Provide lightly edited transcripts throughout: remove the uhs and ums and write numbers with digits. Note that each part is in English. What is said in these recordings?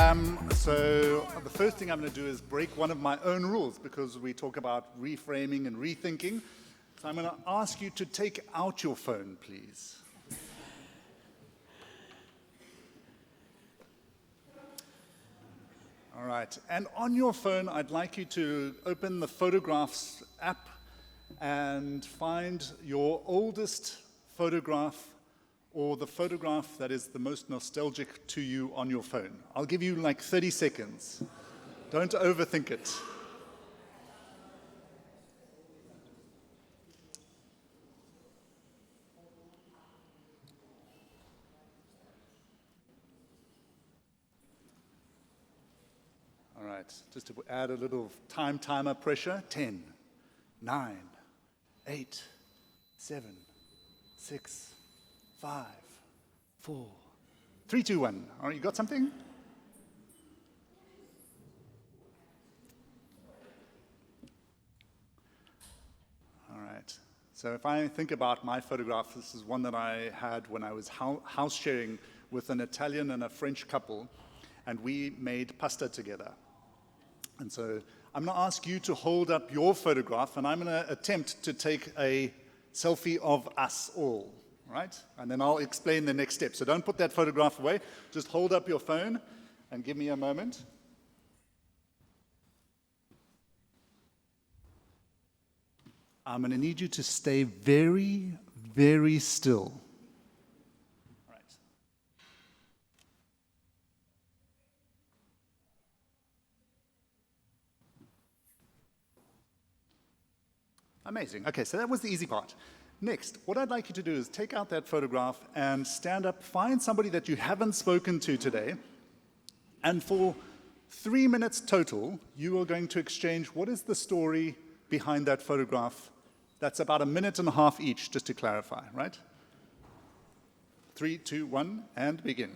So the first thing I'm going to do is break one of my own rules because we talk about reframing and rethinking. So I'm going to ask you to take out your phone, please. All right, and on your phone, I'd like you to open the Photographs app and find your oldest photograph or the photograph that is the most nostalgic to you on your phone. I'll give you like 30 seconds. Don't overthink it. All right, just to add a little timer pressure. 10, 9, 8, 7, 6, 5, 4, 3, 2, 1. All right, you got something? All right. So if I think about my photograph, this is one that I had when I was house sharing with an Italian and a French couple, and we made pasta together. And so I'm going to ask you to hold up your photograph, and I'm going to attempt to take a selfie of us all, right? And then I'll explain the next step. So don't put that photograph away. Just hold up your phone and give me a moment. I'm going to need you to stay very, very still. All right. Amazing. Okay, so that was the easy part. Next, what I'd like you to do is take out that photograph and stand up, find somebody that you haven't spoken to today, and for 3 minutes total, you are going to exchange what is the story behind that photograph. That's about 1.5 minutes each, just to clarify, right? 3, 2, 1, and begin.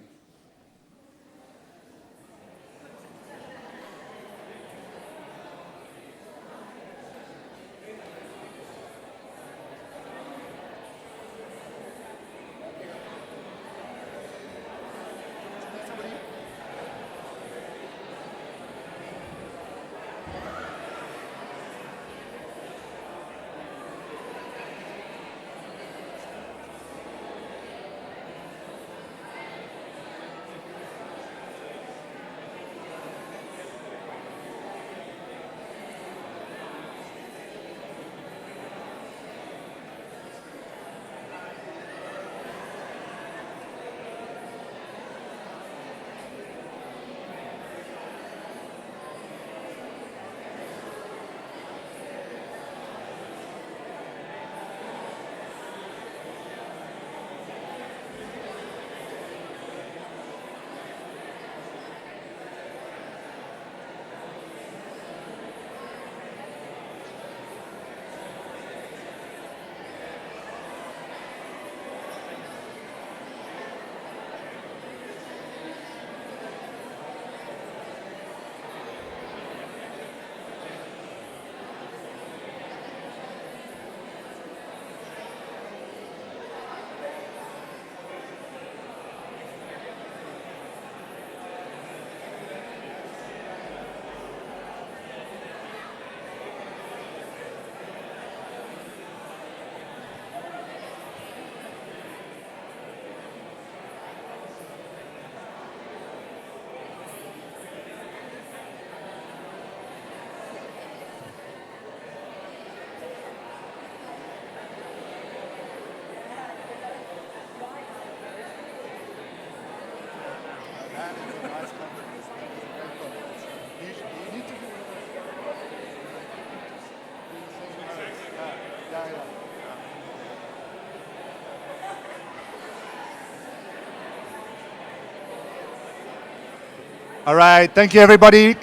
All right, thank you, everybody.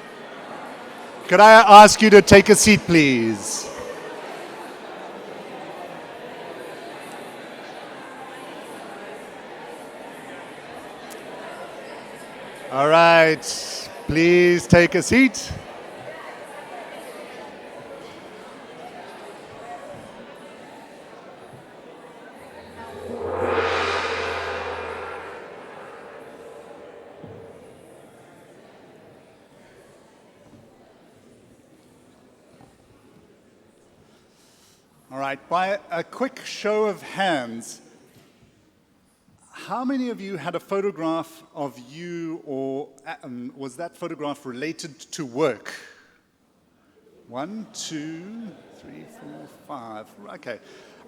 Could I ask you to take a seat, please? All right, please take a seat. All right, by a quick show of hands, how many of you had a photograph of you, or was that photograph related to work? 1, 2, 3, 4, 5. Okay.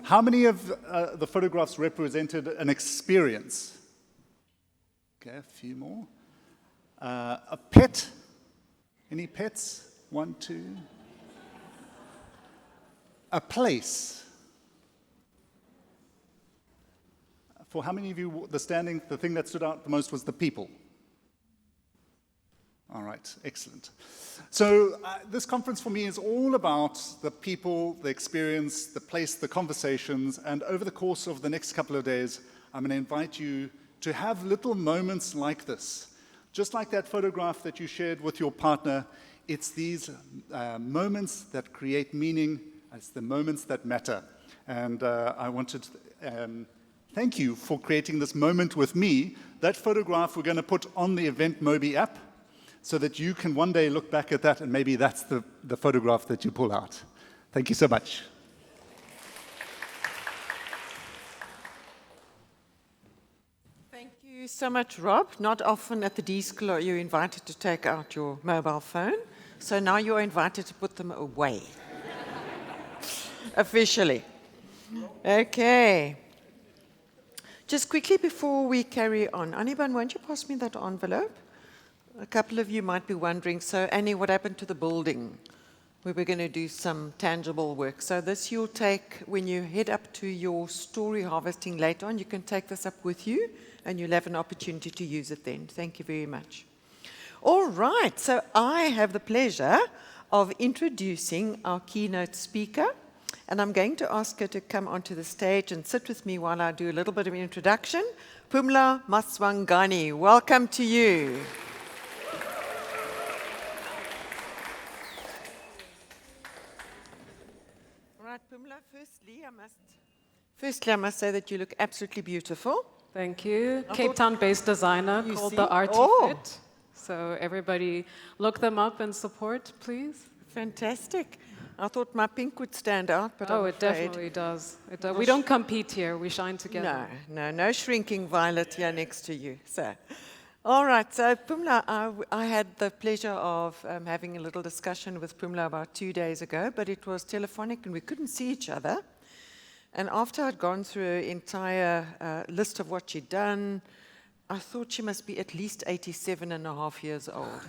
How many of the photographs represented an experience? Okay, a few more. A pet? Any pets? 1, 2. A place? For how many of you, the thing that stood out the most was the people? All right, excellent. So this conference for me is all about the people, the experience, the place, the conversations, and over the course of the next couple of days, I'm going to invite you to have little moments like this. Just like that photograph that you shared with your partner, it's these moments that create meaning, it's the moments that matter. And I wanted to thank you for creating this moment with me. That photograph we're going to put on the Event Mobi app, so that you can one day look back at that and maybe that's the photograph that you pull out. Thank you so much. Thank you so much, Rob. Not often at the D-School are you invited to take out your mobile phone, so now you're invited to put them away. Officially. Okay. Just quickly before we carry on, Aniban, won't you pass me that envelope? A couple of you might be wondering, so Annie, what happened to the building? We were going to do some tangible work. So this you'll take when you head up to your story harvesting later on. You can take this up with you, and you'll have an opportunity to use it then. Thank you very much. All right, so I have the pleasure of introducing our keynote speaker, and I'm going to ask her to come onto the stage and sit with me while I do a little bit of an introduction. Pumla Maswanganyi, welcome to you. Right, Pumla, firstly, I must say that you look absolutely beautiful. Thank you. Cape Town-based designer called the Artifit. So everybody look them up and support, please. Fantastic. I thought my pink would stand out, but it definitely does. We don't compete here. We shine together. No shrinking violet here next to you. So, all right. So, Pumla, I had the pleasure of having a little discussion with Pumla about 2 days ago, but it was telephonic and we couldn't see each other. And after I'd gone through an entire list of what she'd done, I thought she must be at least 87 and a half years old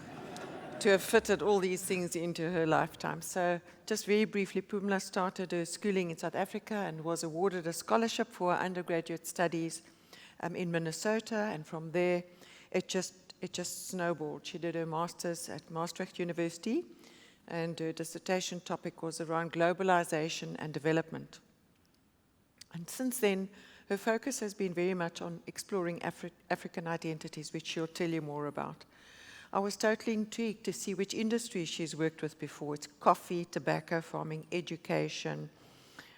to have fitted all these things into her lifetime. So just very briefly, Pumla started her schooling in South Africa and was awarded a scholarship for her undergraduate studies in Minnesota, and from there it just snowballed. She did her master's at Maastricht University, and her dissertation topic was around globalization and development. And since then, her focus has been very much on exploring African identities, which she'll tell you more about. I was totally intrigued to see which industries she's worked with before. It's coffee, tobacco, farming, education,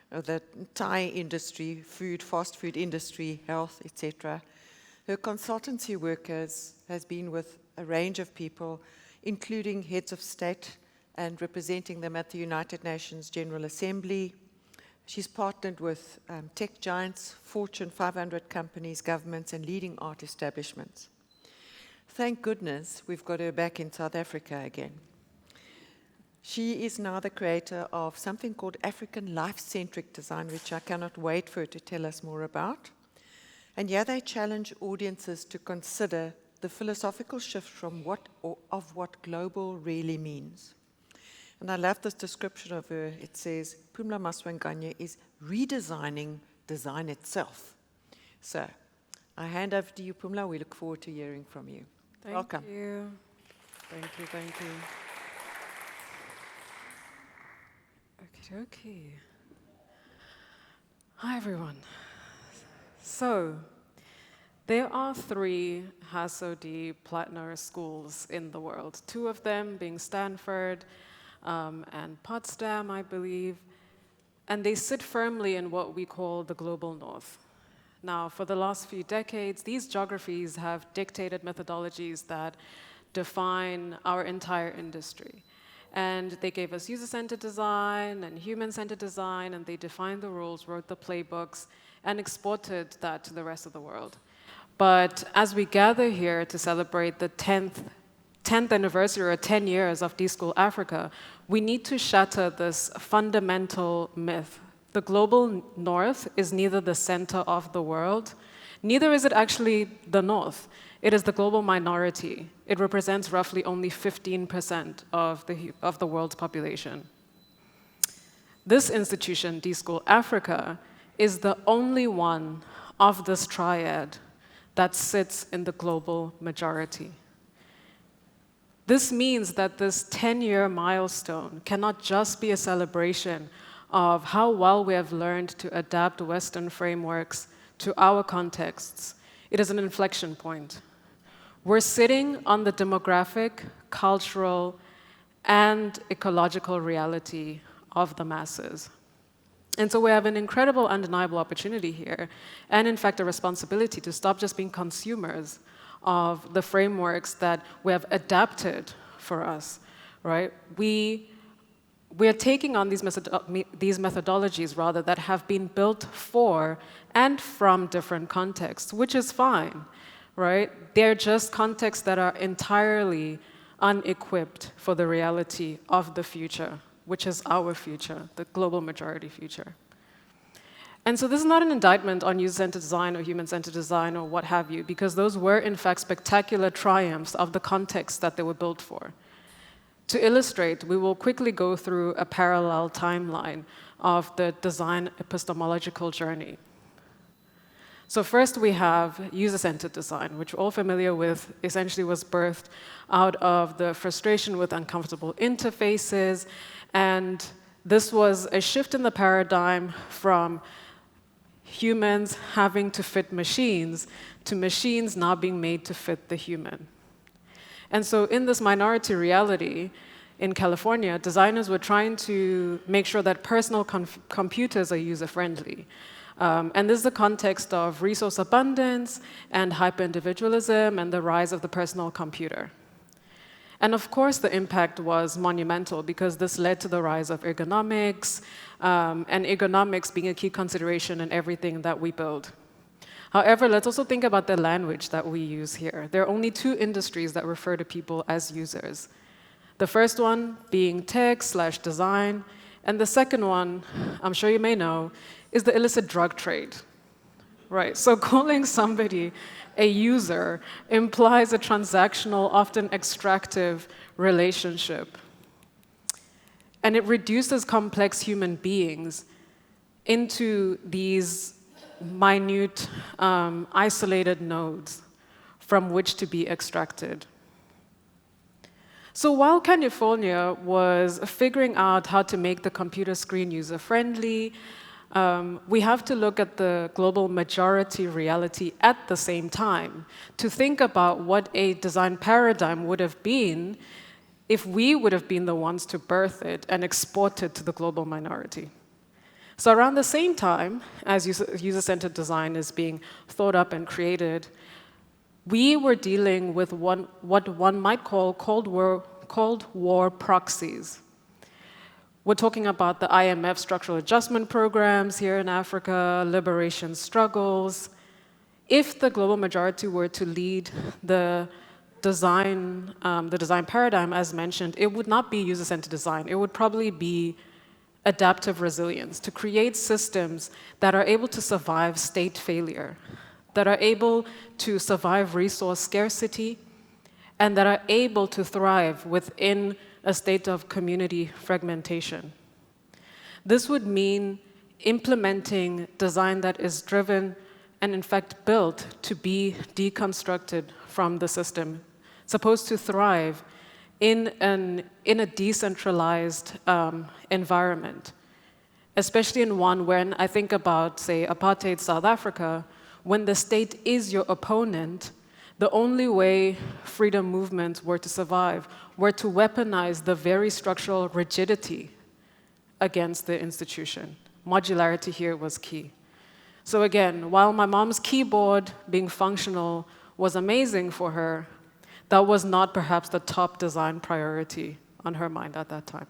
the Thai industry, food, fast food industry, health, etc. Her consultancy work has been with a range of people, including heads of state and representing them at the United Nations General Assembly. She's partnered with tech giants, Fortune 500 companies, governments, and leading art establishments. Thank goodness we've got her back in South Africa again. She is now the creator of something called Afrikan Life-Centred Design, which I cannot wait for her to tell us more about. And yeah, they challenge audiences to consider the philosophical shift from what global really means. And I love this description of her. It says, Pumla Maswanganyi is redesigning design itself. So, I hand over to you, Pumla. We look forward to hearing from you. Welcome. Thank you. Thank you. Okay. Hi, everyone. So, there are 3 Hasso Plattner schools in the world, 2 of them being Stanford and Potsdam, I believe, and they sit firmly in what we call the global north. Now, for the last few decades, these geographies have dictated methodologies that define our entire industry. And they gave us user-centered design and human-centered design, and they defined the rules, wrote the playbooks, and exported that to the rest of the world. But as we gather here to celebrate the 10th anniversary or 10 years of D-School Africa, we need to shatter this fundamental myth. The global north is neither the center of the world, neither is it actually the north. It is the global minority. It represents roughly only 15% of the world's population. This institution, D-School Africa, is the only one of this triad that sits in the global majority. This means that this 10-year milestone cannot just be a celebration of how well we have learned to adapt Western frameworks to our contexts. It is an inflection point. We're sitting on the demographic, cultural, and ecological reality of the masses. And so we have an incredible, undeniable opportunity here, and in fact a responsibility to stop just being consumers of the frameworks that we have adapted for us, right? We are taking on these methodologies, rather, that have been built for and from different contexts, which is fine, right? They're just contexts that are entirely unequipped for the reality of the future, which is our future, the global majority future. And so this is not an indictment on user-centered design or human-centered design or what have you, because those were, in fact, spectacular triumphs of the context that they were built for. To illustrate, we will quickly go through a parallel timeline of the design epistemological journey. So first we have user-centered design, which we're all familiar with, essentially was birthed out of the frustration with uncomfortable interfaces, and this was a shift in the paradigm from humans having to fit machines to machines now being made to fit the human. And so in this minority reality in California, designers were trying to make sure that personal computers are user-friendly. And this is the context of resource abundance and hyper-individualism and the rise of the personal computer. And of course, the impact was monumental because this led to the rise of ergonomics, and ergonomics being a key consideration in everything that we build. However, let's also think about the language that we use here. There are only two industries that refer to people as users. The first one being tech/design, and the second one, I'm sure you may know, is the illicit drug trade. Right, so calling somebody a user implies a transactional, often extractive relationship. And it reduces complex human beings into these minute, isolated nodes from which to be extracted. So while California was figuring out how to make the computer screen user-friendly, we have to look at the global majority reality at the same time to think about what a design paradigm would have been if we would have been the ones to birth it and export it to the global minority. So around the same time as user-centered design is being thought up and created, we were dealing with what one might call Cold War proxies. We're talking about the IMF structural adjustment programs here in Africa, liberation struggles. If the global majority were to lead the design paradigm, as mentioned, it would not be user-centered design. It would probably be adaptive resilience, to create systems that are able to survive state failure, that are able to survive resource scarcity, and that are able to thrive within a state of community fragmentation. This would mean implementing design that is driven and in fact built to be deconstructed from the system, supposed to thrive in a decentralized environment, especially in one when I think about, say, apartheid South Africa, when the state is your opponent, the only way freedom movements were to survive were to weaponize the very structural rigidity against the institution. Modularity here was key. So again, while my mom's keyboard being functional was amazing for her, that was not perhaps the top design priority on her mind at that time.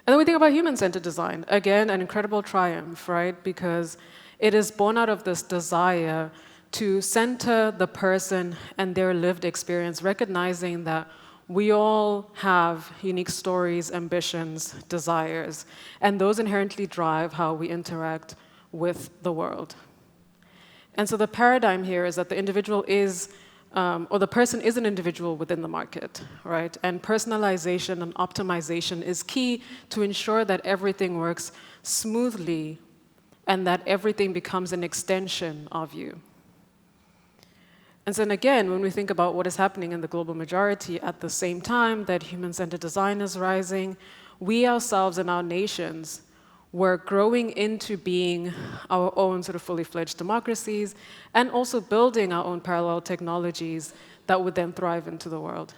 And then we think about human-centered design. Again, an incredible triumph, right? Because it is born out of this desire to center the person and their lived experience, recognizing that we all have unique stories, ambitions, desires, and those inherently drive how we interact with the world. And so the paradigm here is that the individual is, or the person is an individual within the market, right? And personalization and optimization is key to ensure that everything works smoothly and that everything becomes an extension of you. And then again, when we think about what is happening in the global majority at the same time that human-centered design is rising, we ourselves and our nations were growing into being our own sort of fully fledged democracies and also building our own parallel technologies that would then thrive into the world.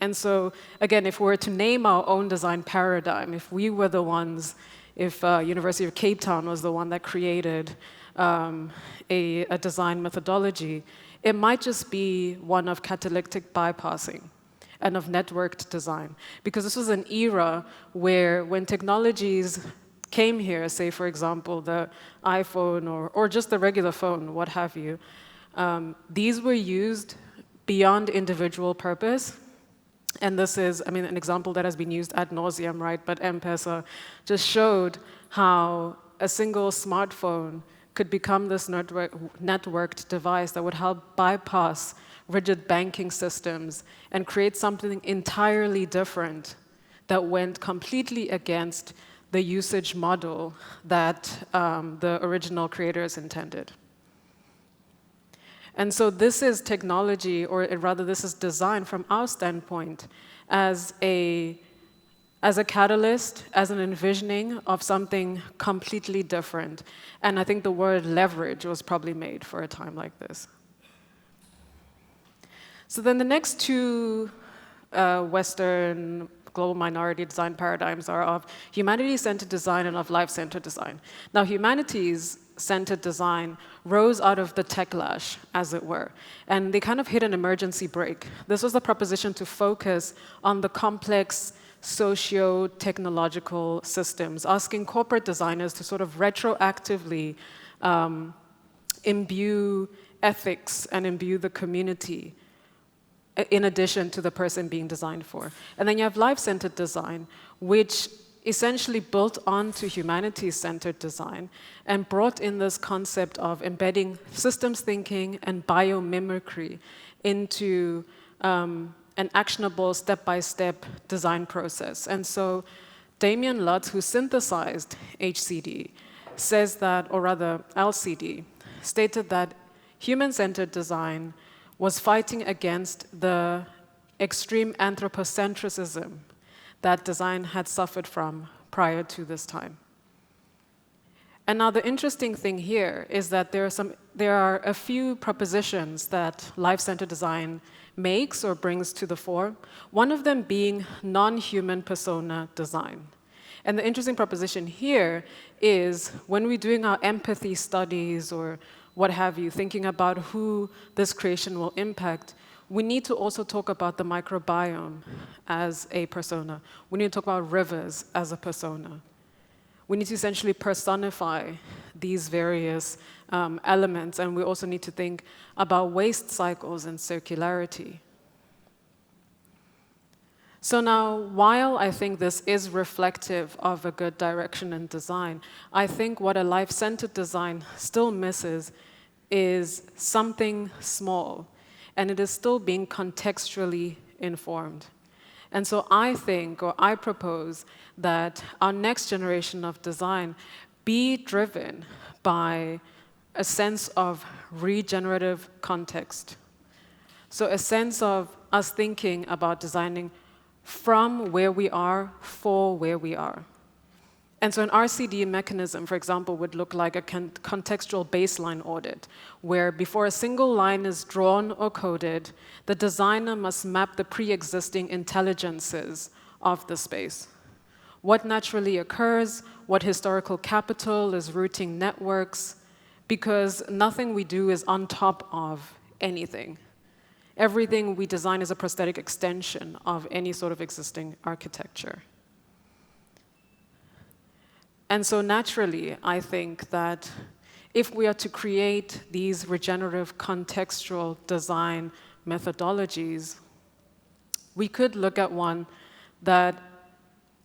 And so, again, if we were to name our own design paradigm, if we were the ones, if University of Cape Town was the one that created a design methodology, it might just be one of catalytic bypassing and of networked design. Because this was an era where when technologies came here, say, for example, the iPhone or just the regular phone, what have you, these were used beyond individual purpose. And this is, I mean, an example that has been used ad nauseum, right? But M-Pesa just showed how a single smartphone could become this networked device that would help bypass rigid banking systems and create something entirely different that went completely against the usage model that the original creators intended. And so this is technology, or rather this is design from our standpoint as a catalyst, as an envisioning of something completely different. And I think the word leverage was probably made for a time like this. So then the next two Western global minority design paradigms are of humanity-centered design and of life-centered design. Now, humanities-centered design rose out of the techlash, as it were, and they kind of hit an emergency brake. This was the proposition to focus on the complex socio-technological systems, asking corporate designers to sort of retroactively imbue ethics and imbue the community in addition to the person being designed for. And then you have life-centered design, which essentially built onto humanity-centered design and brought in this concept of embedding systems thinking and biomimicry into an actionable step-by-step design process. And so Damien Lutz, who synthesized HCD, says that, or rather ALCD, stated that human-centered design was fighting against the extreme anthropocentrism that design had suffered from prior to this time. And now the interesting thing here is that there are a few propositions that life-centered design makes or brings to the fore, one of them being non-human persona design. And the interesting proposition here is when we're doing our empathy studies or what have you, thinking about who this creation will impact, we need to also talk about the microbiome as a persona. We need to talk about rivers as a persona. We need to essentially personify these various elements, and we also need to think about waste cycles and circularity. So now, while I think this is reflective of a good direction in design, I think what a life-centered design still misses is something small, and it is still being contextually informed. And so I think, or I propose, that our next generation of design be driven by a sense of regenerative context. So a sense of us thinking about designing from where we are for where we are. And so an RCD mechanism, for example, would look like a contextual baseline audit, where before a single line is drawn or coded, the designer must map the pre-existing intelligences of the space. What naturally occurs, what historical capital is routing networks, because nothing we do is on top of anything. everything we design is a prosthetic extension of any sort of existing architecture. And so naturally, I think that if we are to create these regenerative contextual design methodologies, we could look at one that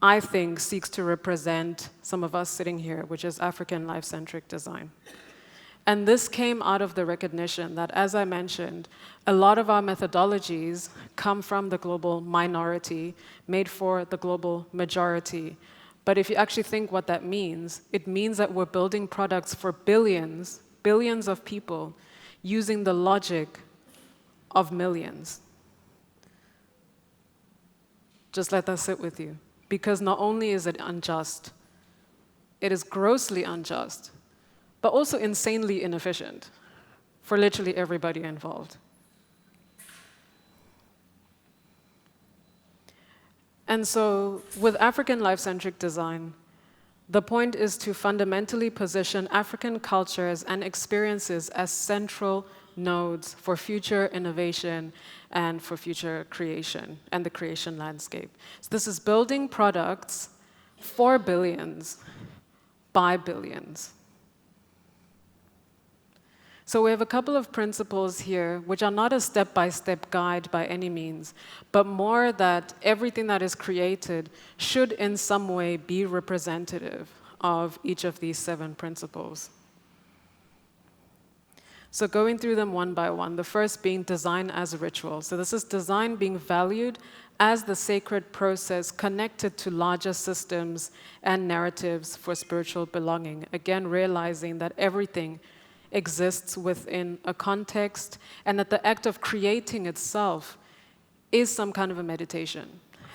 I think seeks to represent some of us sitting here, which is African life-centric design. And this came out of the recognition that, as I mentioned, a lot of our methodologies come from the global minority, made for the global majority. But if you actually think what that means, it means that we're building products for billions of people using the logic of millions. Just let that sit with you. Because not only is it unjust, it is grossly unjust, but also insanely inefficient for literally everybody involved. And so with African life-centric design, the point is to fundamentally position African cultures and experiences as central nodes for future innovation and for future creation and the creation landscape. So this is building products for billions by billions. So we have a couple of principles here, which are not a step-by-step guide by any means, but more that everything that is created should in some way be representative of each of these 7 principles. So going through them one by one, the first being design as ritual. So this is design being valued as the sacred process connected to larger systems and narratives for spiritual belonging. Again, realizing that everything exists within a context, and that the act of creating itself is some kind of a meditation.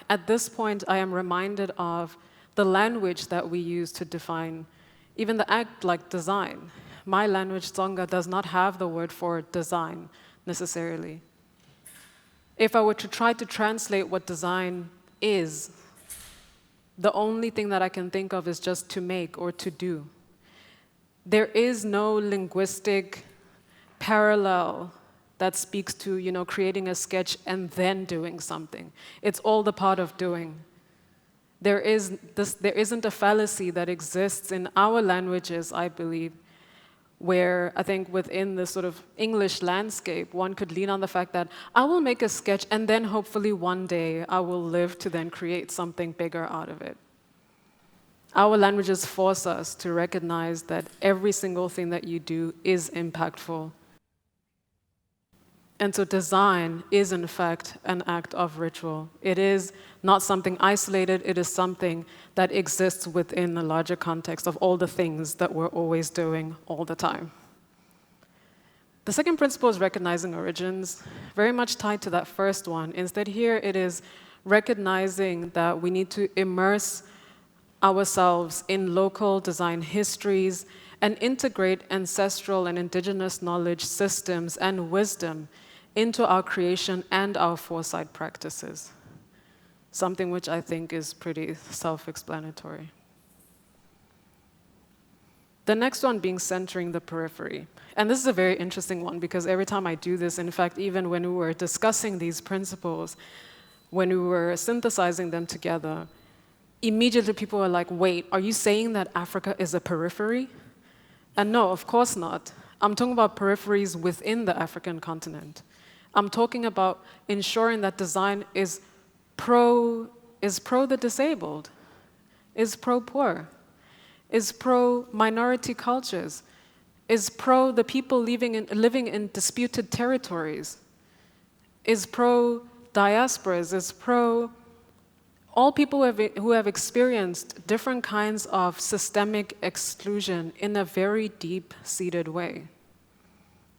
At this point, I am reminded of the language that we use to define even the act like design. My language, Tsonga, does not have the word for design necessarily. If I were to try to translate what design is, the only thing that I can think of is just to make or to do. There is no linguistic parallel that speaks to, creating a sketch and then doing something. It's all the part of doing. There isn't a fallacy that exists in our languages, I believe, where I think within the sort of English landscape, one could lean on the fact that I will make a sketch and then hopefully one day I will live to then create something bigger out of it. Our languages force us to recognize that every single thing that you do is impactful. And so design is, in fact, an act of ritual. It is not something isolated, it is something that exists within the larger context of all the things that we're always doing all the time. The second principle is recognizing origins, very much tied to that first one. Instead, here it is recognizing that we need to immerse ourselves in local design histories and integrate ancestral and indigenous knowledge systems and wisdom into our creation and our foresight practices. Something which I think is pretty self-explanatory. The next one being centering the periphery. And this is a very interesting one because every time I do this, in fact, even when we were discussing these principles, when we were synthesizing them together, immediately people were like, wait, are you saying that Africa is a periphery? And no, of course not. I'm talking about peripheries within the African continent. I'm talking about ensuring that design is pro the disabled, is pro-poor, is pro-minority cultures, is pro the people living in disputed territories, is pro-diasporas, is pro all people who have experienced different kinds of systemic exclusion in a very deep-seated way.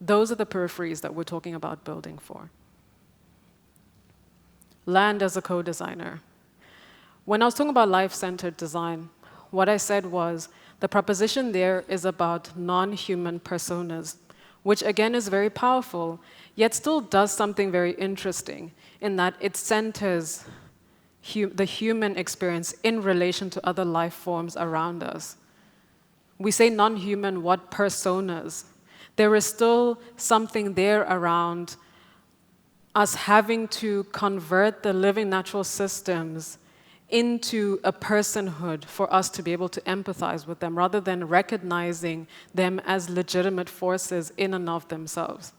Those are the peripheries that we're talking about building for. Land as a co-designer. When I was talking about life-centered design, what I said was the proposition there is about non-human personas, which again is very powerful, yet still does something very interesting in that it centers the human experience in relation to other life forms around us. We say non-human, what personas? There is still something there around us having to convert the living natural systems into a personhood for us to be able to empathize with them, rather than recognizing them as legitimate forces in and of themselves.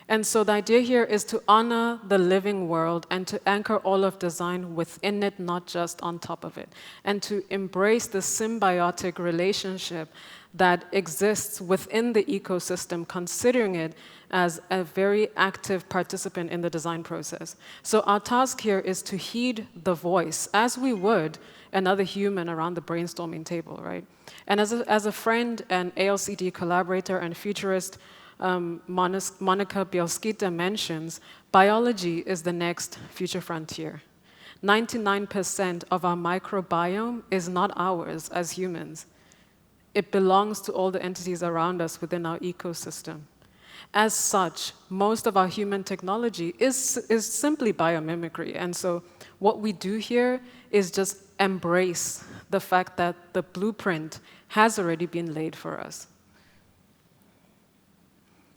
And so the idea here is to honor the living world and to anchor all of design within it, not just on top of it, and to embrace the symbiotic relationship that exists within the ecosystem, considering it as a very active participant in the design process. So our task here is to heed the voice, as we would another human around the brainstorming table, right? And as a friend and ALCD collaborator and futurist, Monica Bielskita mentions, biology is the next future frontier. 99% of our microbiome is not ours as humans. It belongs to all the entities around us within our ecosystem. As such, most of our human technology is simply biomimicry. And so what we do here is just embrace the fact that the blueprint has already been laid for us.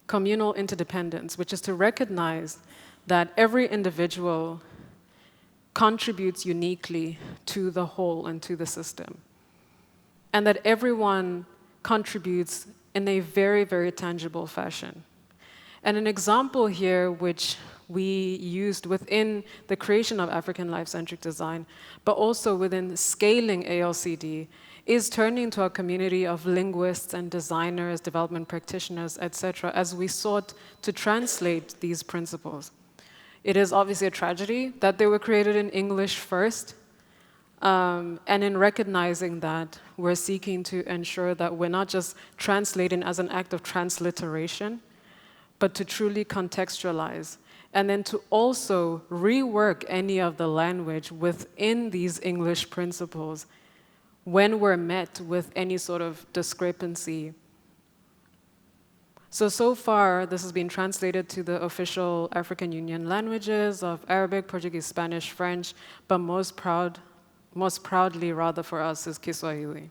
Communal interdependence, which is to recognize that every individual contributes uniquely to the whole and to the system, and that everyone contributes in a very, very tangible fashion. And an example here, which we used within the creation of Afrikan Life-Centred Design, but also within scaling ALCD, is turning to a community of linguists and designers, development practitioners, etc., as we sought to translate these principles. It is obviously a tragedy that they were created in English first, and in recognizing that, we're seeking to ensure that we're not just translating as an act of transliteration, but to truly contextualize, and then to also rework any of the language within these English principles when we're met with any sort of discrepancy. So far, this has been translated to the official African Union languages of Arabic, Portuguese, Spanish, French, but most proudly, rather, for us is Kiswahili.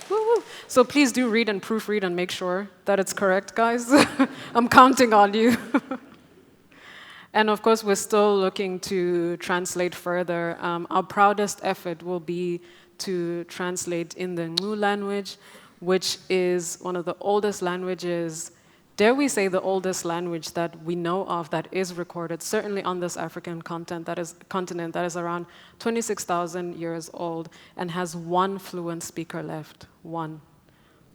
Woo-woo. So please do read and proofread and make sure that it's correct, guys. I'm counting on you. And of course, we're still looking to translate further. Our proudest effort will be to translate in the Ngqu language, which is one of the oldest languages, dare we say the oldest language that we know of that is recorded, certainly on this African continent that is around 26,000 years old and has one fluent speaker left, one,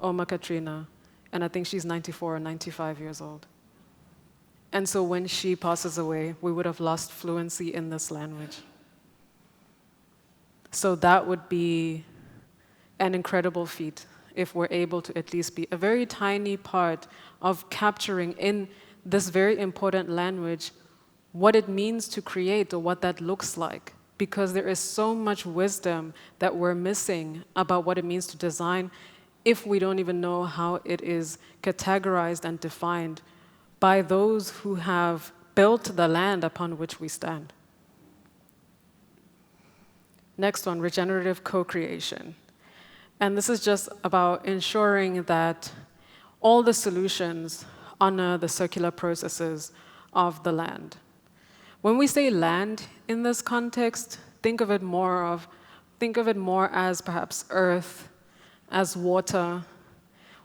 Oma Katrina, and I think she's 94 or 95 years old. And so when she passes away, we would have lost fluency in this language. So that would be an incredible feat if we're able to at least be a very tiny part of capturing in this very important language what it means to create or what that looks like. Because there is so much wisdom that we're missing about what it means to design if we don't even know how it is categorized and defined by those who have built the land upon which we stand. Next one, regenerative co-creation. And this is just about ensuring that all the solutions honor the circular processes of the land. When we say land in this context, think of it more as perhaps earth, as water.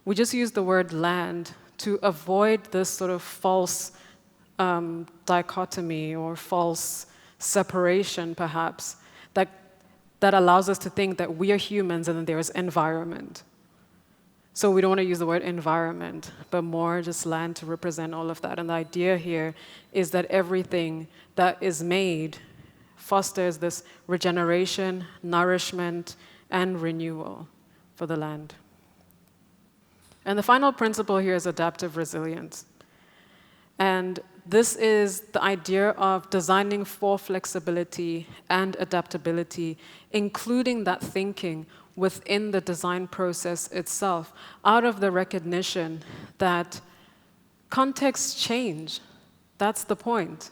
We just use the word land to avoid this sort of false dichotomy or false separation, perhaps, that allows us to think that we are humans and then there's environment. So we don't want to use the word environment, but more just land to represent all of that. And the idea here is that everything that is made fosters this regeneration, nourishment, and renewal for the land. And the final principle here is adaptive resilience. And this is the idea of designing for flexibility and adaptability, including that thinking within the design process itself, out of the recognition that contexts change. That's the point.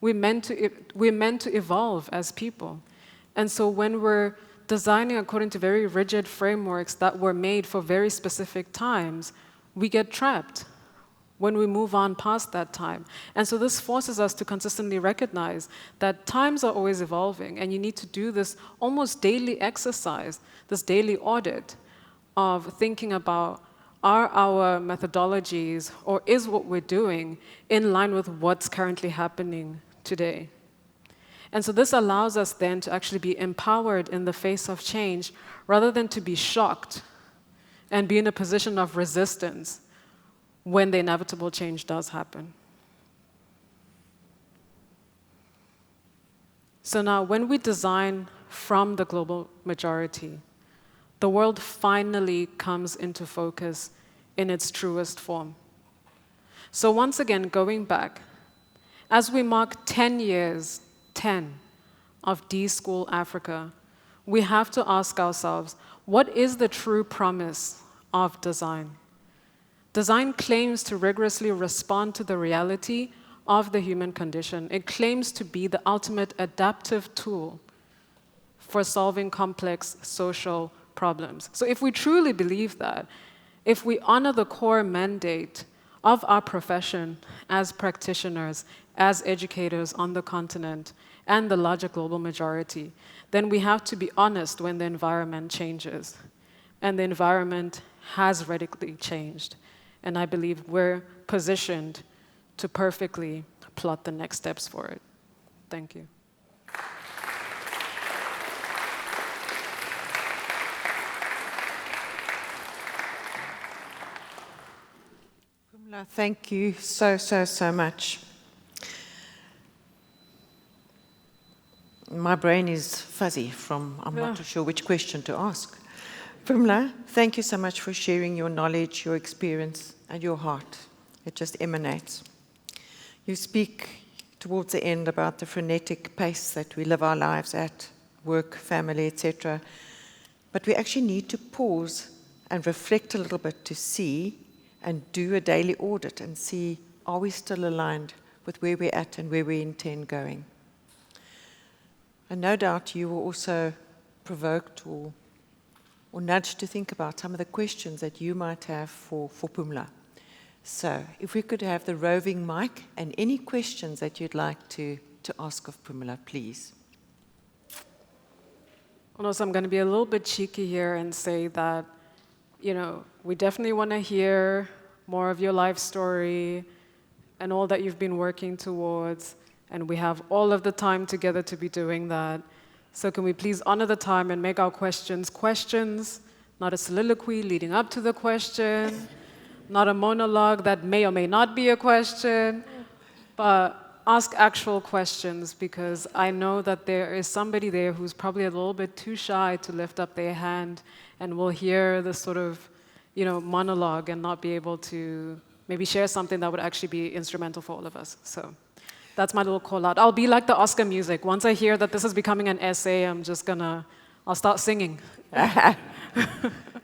We're meant to evolve as people. And so when we're designing according to very rigid frameworks that were made for very specific times, we get trapped when we move on past that time. And so this forces us to consistently recognize that times are always evolving, and you need to do this almost daily exercise, this daily audit of thinking about, are our methodologies, or is what we're doing in line with what's currently happening today? And so this allows us then to actually be empowered in the face of change, rather than to be shocked and be in a position of resistance when the inevitable change does happen. So now, when we design from the global majority, the world finally comes into focus in its truest form. So once again, going back, as we mark 10 years, 10, of D-School Africa, we have to ask ourselves, what is the true promise of design? Design claims to rigorously respond to the reality of the human condition. It claims to be the ultimate adaptive tool for solving complex social problems. So if we truly believe that, if we honor the core mandate of our profession as practitioners, as educators on the continent, and the larger global majority, then we have to be honest when the environment changes. And the environment has radically changed. And I believe we're positioned to perfectly plot the next steps for it. Thank you. Pumla, thank you so much. My brain is fuzzy from, I'm not too sure which question to ask. Pumla, thank you so much for sharing your knowledge, your experience, and your heart. It just emanates. You speak towards the end about the frenetic pace that we live our lives at, work, family, etc. But we actually need to pause and reflect a little bit to see and do a daily audit and see, are we still aligned with where we're at and where we intend going? And no doubt you were also provoked or nudged to think about some of the questions that you might have for Pumla. So if we could have the roving mic and any questions that you'd like to ask of Pumla, please. Well, so I'm going to be a little bit cheeky here and say that, we definitely want to hear more of your life story and all that you've been working towards. And we have all of the time together to be doing that. So can we please honor the time and make our questions questions, not a soliloquy leading up to the question, not a monologue that may or may not be a question, but ask actual questions, because I know that there is somebody there who's probably a little bit too shy to lift up their hand and will hear this sort of, monologue and not be able to maybe share something that would actually be instrumental for all of us. So that's my little call out. I'll be like the Oscar music. Once I hear that this is becoming an essay, I'll start singing.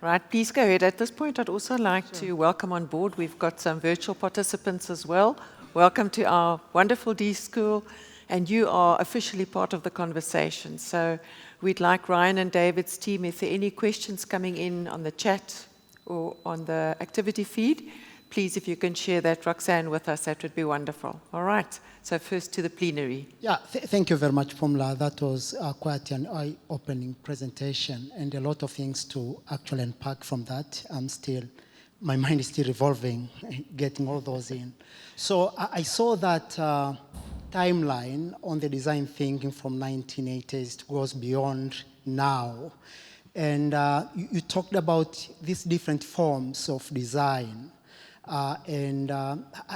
Right, please go ahead. At this point, I'd also like to welcome on board. We've got some virtual participants as well. Welcome to our wonderful D-School, and you are officially part of the conversation. So we'd like Ryan and David's team, if there are any questions coming in on the chat or on the activity feed, please, if you can share that, Roxanne, with us, that would be wonderful. All right, so first to the plenary. Yeah, thank you very much, Pumla. That was quite an eye-opening presentation and a lot of things to actually unpack from that. My mind is still revolving, getting all those in. So I saw that timeline on the design thinking from 1980s. It goes beyond now. And you talked about these different forms of design. I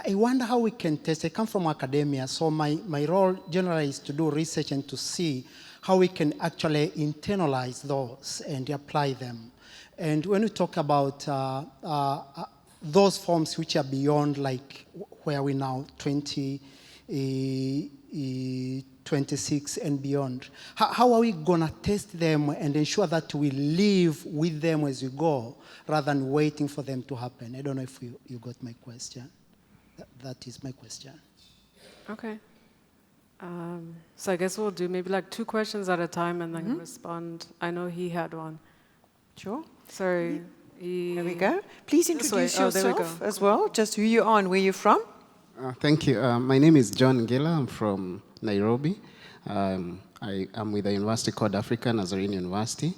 wonder how we can test. I come from academia, so my role generally is to do research and to see how we can actually internalize those and apply them. And when we talk about those forms which are beyond, like where we now, 2026 and beyond, how are we going to test them and ensure that we live with them as we go, rather than waiting for them to happen? I don't know if you got my question. That is my question. Okay. So I guess we'll do maybe like 2 questions at a time and then respond. I know he had one. Sure. Sorry. There we go. Please This way. introduce Oh, there we yourself go. as well, just who you are and where you're from. Thank you. My name is John Ngela. I'm from Nairobi. I am with a university called Afrika Nazarene University.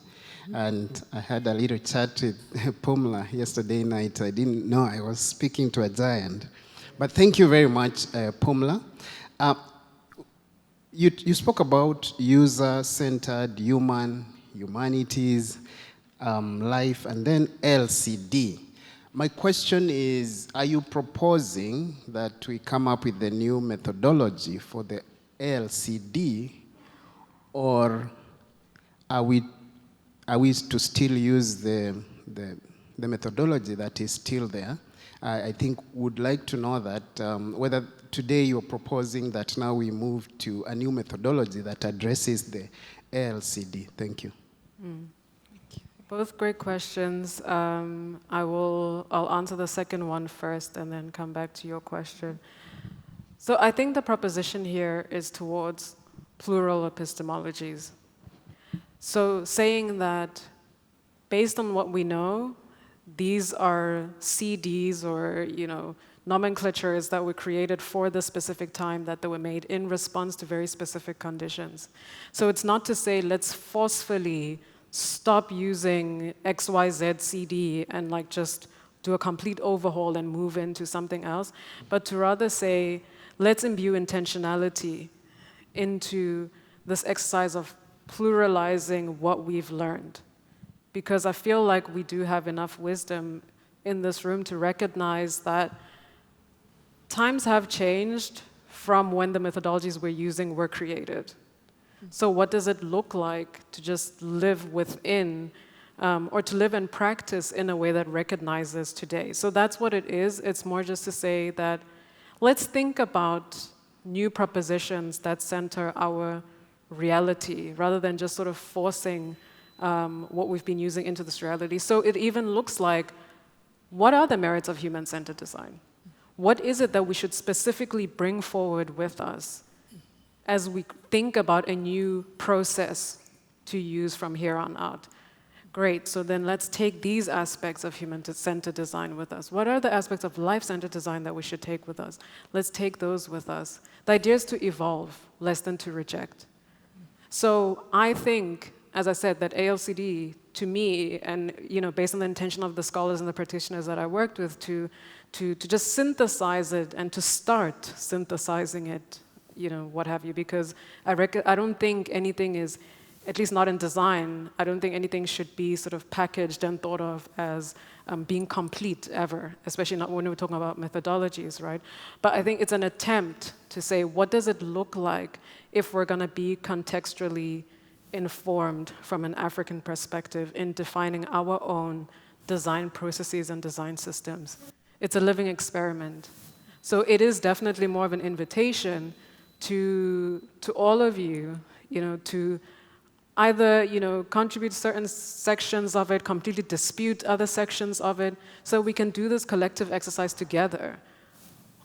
And I had a little chat with Pumla yesterday night. I didn't know I was speaking to a giant. But thank you very much, Pumla. You spoke about user-centered, humanities, life, and then LCD. My question is, are you proposing that we come up with a new methodology for the ALCD, or are we to still use the methodology that is still there? I think would like to know that whether today you're proposing that now we move to a new methodology that addresses the ALCD. Thank you. Both great questions. I'll answer the second one first and then come back to your question. So I think the proposition here is towards plural epistemologies. So saying that based on what we know, these are CDs or nomenclatures that were created for the specific time, that they were made in response to very specific conditions. So it's not to say let's forcefully stop using XYZ CD and just do a complete overhaul and move into something else, but to rather say, let's imbue intentionality into this exercise of pluralizing what we've learned. Because I feel like we do have enough wisdom in this room to recognize that times have changed from when the methodologies we're using were created. So what does it look like to just live within, or to live and practice in a way that recognizes today? So that's what it is. It's more just to say that let's think about new propositions that center our reality, rather than just sort of forcing what we've been using into this reality. So it even looks like, what are the merits of human-centered design? What is it that we should specifically bring forward with us as we think about a new process to use from here on out? Great, so then let's take these aspects of human-centered design with us. What are the aspects of life-centered design that we should take with us? Let's take those with us. The idea is to evolve, less than to reject. So I think, as I said, that ALCD, to me, and based on the intention of the scholars and the practitioners that I worked with, to just synthesize it and to start synthesizing it, what have you, because I don't think anything is, at least not in design, I don't think anything should be sort of packaged and thought of as being complete ever, especially not when we're talking about methodologies, right? But I think it's an attempt to say, what does it look like if we're going to be contextually informed from an African perspective in defining our own design processes and design systems? It's a living experiment. So it is definitely more of an invitation to all of you, to either contribute certain sections of it, completely dispute other sections of it, so we can do this collective exercise together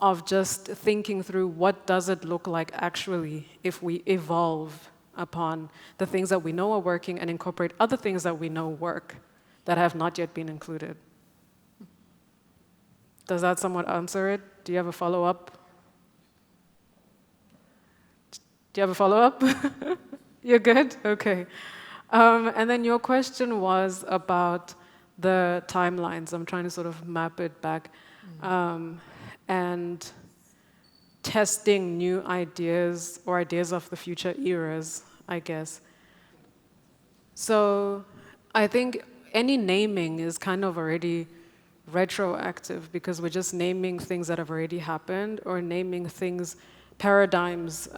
of just thinking through what does it look like actually if we evolve upon the things that we know are working and incorporate other things that we know work that have not yet been included. Does that somewhat answer it? Do you have a follow-up? Do you have a follow-up? You're good? Okay. And then your question was about the timelines. I'm trying to sort of map it back. And testing new ideas or ideas of the future eras, I guess. So I think any naming is kind of already retroactive, because we're just naming things that have already happened, or naming things, paradigms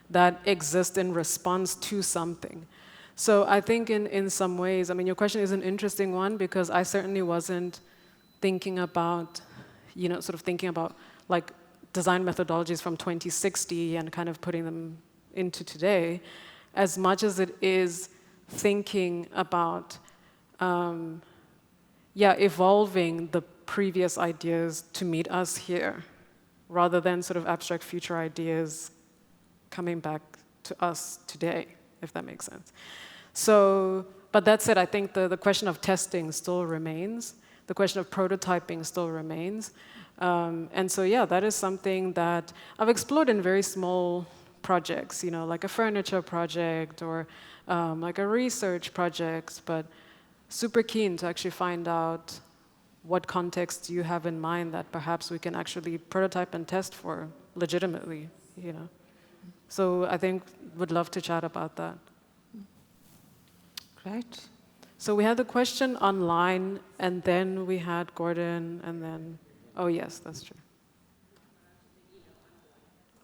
that exist in response to something. So I think in some ways, your question is an interesting one, because I certainly wasn't thinking about, sort of thinking about like design methodologies from 2060 and kind of putting them into today, as much as it is thinking about evolving the previous ideas to meet us here, rather than sort of abstract future ideas coming back to us today, if that makes sense. So, But that said, I think the question of testing still remains. The question of prototyping still remains. And so, yeah, that is something that I've explored in very small projects, you know, like a furniture project or like a research project, but super keen to actually find out what context you have in mind that perhaps we can actually prototype and test for legitimately, you know. So I think would love to chat about that. Great. So we had the question online, and then we had Gordon, and then, oh yes, that's true.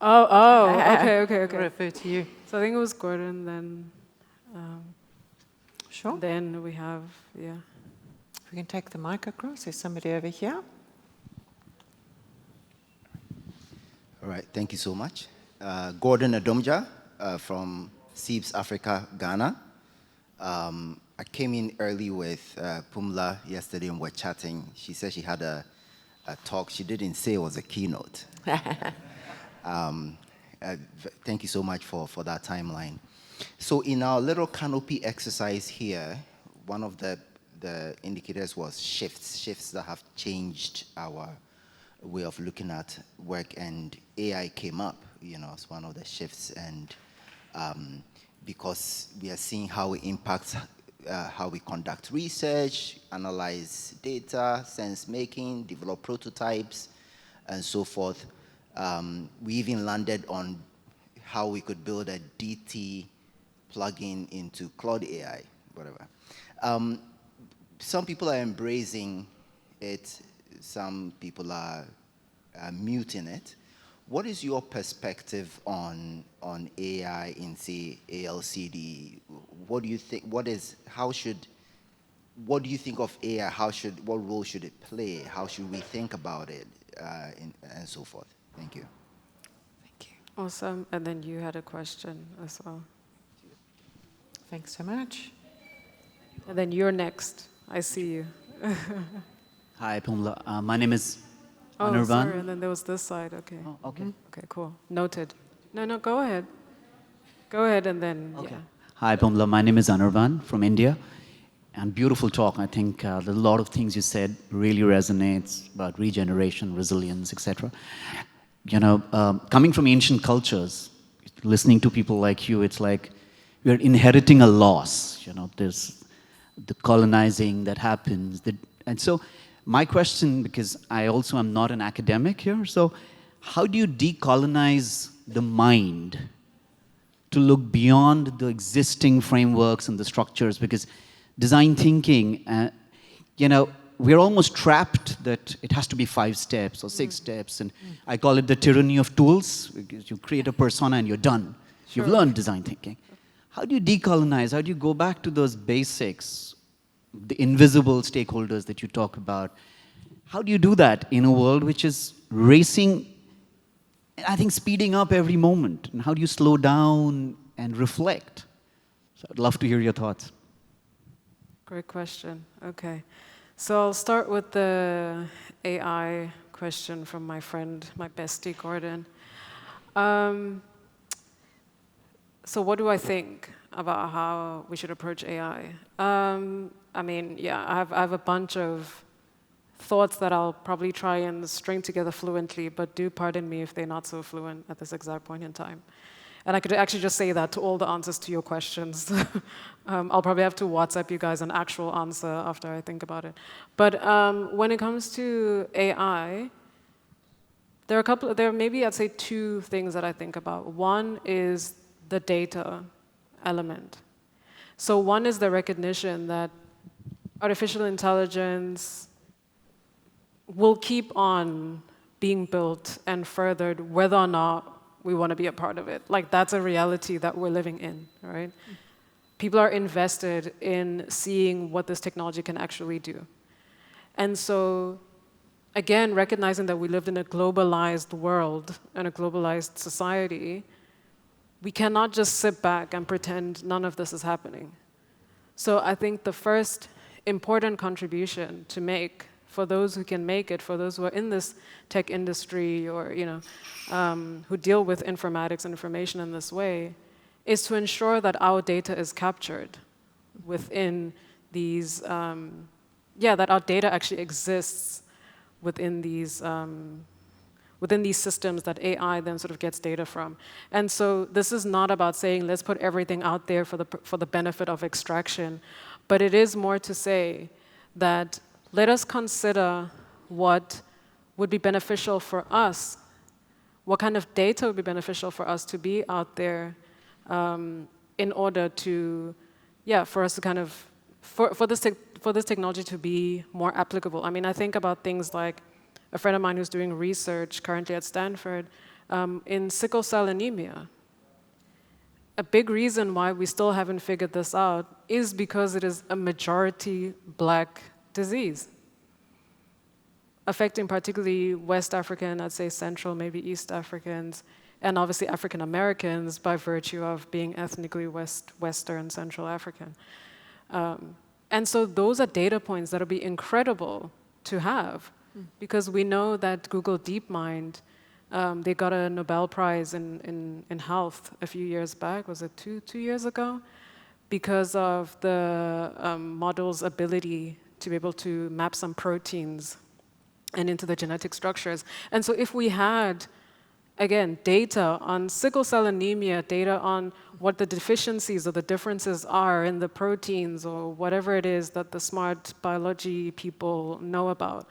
Okay. Refer to you. So I think it was Gordon, then, Sure. then we have, yeah. We can take the mic across. There's somebody over here. All right, thank you so much. Gordon Adomja from SEEBS Africa, Ghana. I came in early with Pumla yesterday and we're chatting. She said she had a talk. She didn't say it was a keynote. Thank you so much for that timeline. So in our little canopy exercise here, one of the indicators was shifts that have changed our way of looking at work, and AI came up, you know, as one of the shifts, and because we are seeing how it impacts how we conduct research, analyze data, sense making, develop prototypes, and so forth. We even landed on how we could build a DT plugin into Claude AI, whatever. Some people are embracing it, some people are muting it. What is your perspective on AI in, say, ALCD? What do you think? What do you think of AI? What role should it play? How should we think about it, and so forth? Thank you. Thank you. Awesome. And then you had a question as well. Thanks so much. And then you're next. I see you. Hi, Pumla. My name is Oh, Anirban. sorry. And then there was this side. Okay. Oh, okay. Okay, cool. Noted. No, go ahead. Go ahead and then, Okay. yeah. Hi, Pumla. My name is Anirban from India. And beautiful talk. I think a lot of things you said really resonates about regeneration, resilience, etc. You know, coming from ancient cultures, listening to people like you, it's like we're inheriting a loss. You know, there's the colonizing that happens. And so my question, because I also am not an academic here, so how do you decolonize the mind to look beyond the existing frameworks and the structures? Because design thinking, you know, we're almost trapped that it has to be 5 steps or 6 steps, and I call it the tyranny of tools, because you create a persona and you're done. You've learned design thinking. How do you decolonize? How do you go back to those basics, the invisible stakeholders that you talk about? How do you do that in a world which is racing, I think speeding up every moment? And how do you slow down and reflect? So I'd love to hear your thoughts. Great question. Okay. So I'll start with the AI question from my friend, my bestie, Gordon. So what do I think about how we should approach AI? I mean, yeah, I have a bunch of thoughts that I'll probably try and string together fluently, but do pardon me if they're not so fluent at this exact point in time. And I could actually just say that to all the answers to your questions. I'll probably have to WhatsApp you guys an actual answer after I think about it. But when it comes to AI, there are maybe I'd say 2 things that I think about. One is the data element. So one is the recognition that artificial intelligence will keep on being built and furthered whether or not we want to be a part of it. Like, that's a reality that we're living in, right? People are invested in seeing what this technology can actually do. And so, again, recognizing that we live in a globalized world and a globalized society, we cannot just sit back and pretend none of this is happening. So I think the first important contribution to make for those who can make it, for those who are in this tech industry or who deal with informatics and information in this way, is to ensure that our data is captured within these, that our data actually exists within these systems that AI then sort of gets data from. And so this is not about saying, let's put everything out there for the benefit of extraction, but it is more to say that let us consider what would be beneficial for us, what kind of data would be beneficial for us to be out there in order to, for us to kind of, for this technology to be more applicable. I mean, I think about things like a friend of mine who's doing research currently at Stanford in sickle cell anemia. A big reason why we still haven't figured this out is because it is a majority Black disease, affecting particularly West African, I'd say Central, maybe East Africans, and obviously African Americans by virtue of being ethnically Western, Central African. And so those are data points that will be incredible to have, because we know that Google DeepMind, they got a Nobel Prize in health a few years back, was it two years ago? Because of the model's ability to be able to map some proteins and into the genetic structures. And so if we had, again, data on sickle cell anemia, data on what the deficiencies or the differences are in the proteins or whatever it is that the smart biology people know about,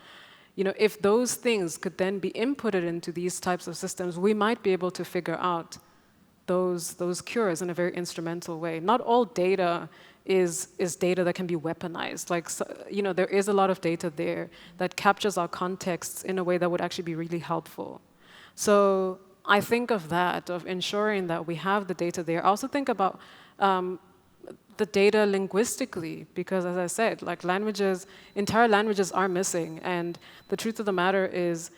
if those things could then be inputted into these types of systems, we might be able to figure out those cures in a very instrumental way. Not all data is data that can be weaponized. Like, there is a lot of data there that captures our contexts in a way that would actually be really helpful. So I think of that, of ensuring that we have the data there. I also think about the data linguistically, because as I said, like entire languages are missing. And the truth of the matter is,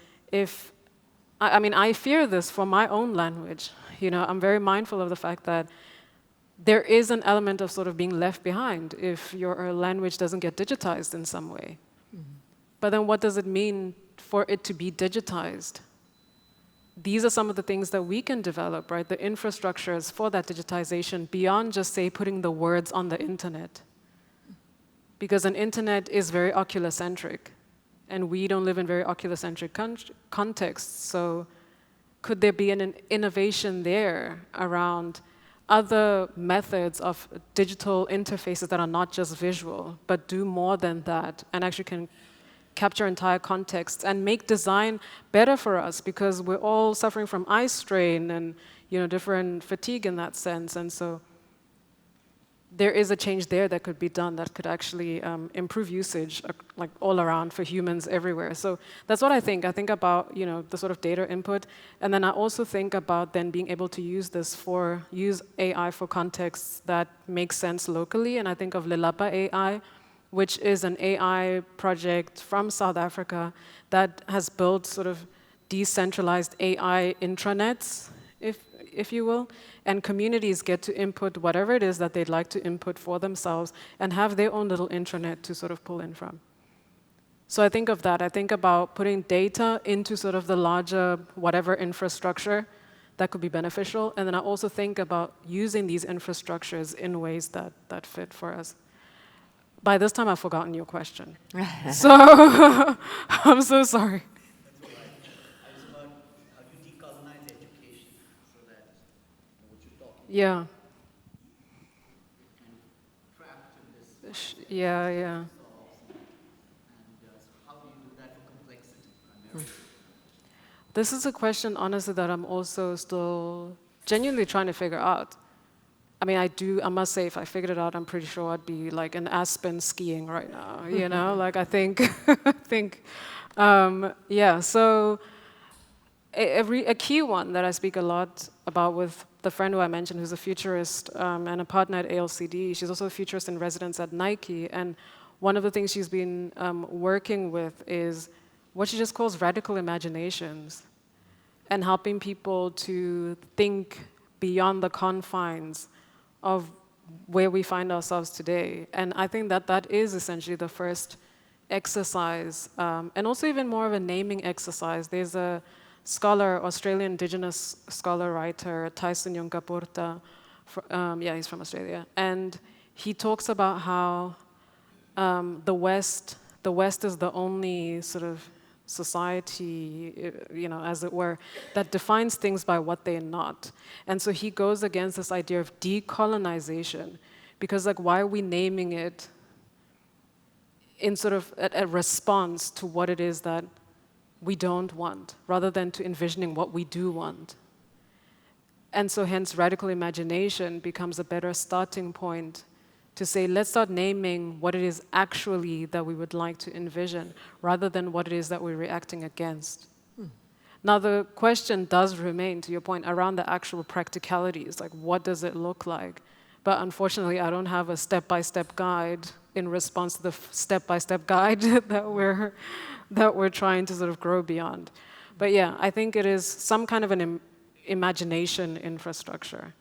I fear this for my own language. I'm very mindful of the fact that there is an element of sort of being left behind if your language doesn't get digitized in some way. But then what does it mean for it to be digitized? These are some of the things that we can develop, right? The infrastructures for that digitization beyond just, say, putting the words on the internet. Because an internet is very ocular-centric, and we don't live in very ocular-centric contexts. So could there be an innovation there around other methods of digital interfaces that are not just visual, but do more than that, and actually can capture entire contexts and make design better for us, because we're all suffering from eye strain and different fatigue in that sense. And so there is a change there that could be done that could actually improve usage like all around for humans everywhere. So that's what I think. I think about the sort of data input, and then I also think about then being able to use AI for contexts that make sense locally. And I think of Lelapa AI, which is an AI project from South Africa that has built sort of decentralized AI intranets, if you will, and communities get to input whatever it is that they'd like to input for themselves and have their own little intranet to sort of pull in from. So I think of that. I think about putting data into sort of the larger whatever infrastructure that could be beneficial, and then I also think about using these infrastructures in ways that fit for us. By this time, I've forgotten your question. So I'm so sorry. Yeah. Yeah. This is a question, honestly, that I'm also still genuinely trying to figure out. I mean, I must say, if I figured it out, I'm pretty sure I'd be like in Aspen skiing right now, Like I think, yeah. So a key one that I speak a lot about with the friend who I mentioned, who's a futurist and a partner at ALCD. She's also a futurist in residence at Nike. And one of the things she's been working with is what she just calls radical imaginations, and helping people to think beyond the confines of where we find ourselves today. And I think that is essentially the first exercise, and also even more of a naming exercise. There's a scholar, Australian Indigenous scholar writer, Tyson Yunkaporta, he's from Australia, and he talks about how the West is the only sort of society, you know, as it were, that defines things by what they're not. And so he goes against this idea of decolonization, because like, why are we naming it in sort of a response to what it is that we don't want, rather than to envisioning what we do want? And so hence radical imagination becomes a better starting point to say, let's start naming what it is actually that we would like to envision, rather than what it is that we're reacting against. Now the question does remain, to your point, around the actual practicalities, like what does it look like? But unfortunately, I don't have a step-by-step guide in response to the step-by-step guide that we're trying to sort of grow beyond. But yeah, I think it is some kind of an imagination infrastructure.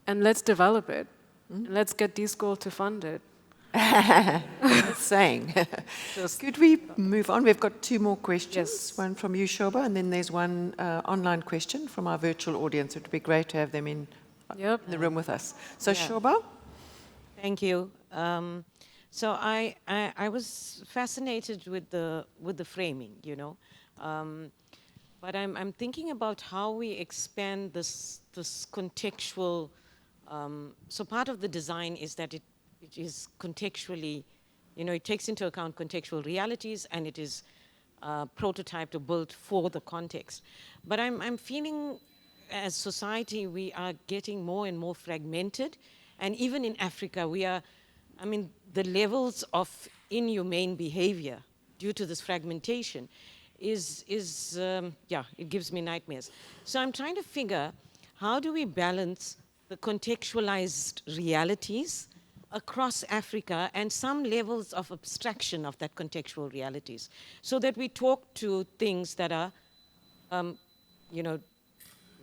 And let's develop it. And let's get D-School to fund it. Saying. Could we move on? We've got two more questions. Yes. One from you, Shoba, and then there's one online question from our virtual audience. It would be great to have them in the room with us. So, Shoba? Thank you. So I was fascinated with the framing, you know, but I'm thinking about how we expand this contextual. So part of the design is that it is contextually, you know, it takes into account contextual realities, and it is prototyped or built for the context. But I'm feeling, as society, we are getting more and more fragmented, and even in Africa, we are. I mean, the levels of inhumane behavior due to this fragmentation it gives me nightmares. So I'm trying to figure, how do we balance the contextualized realities across Africa and some levels of abstraction of that contextual realities, so that we talk to things that are, you know,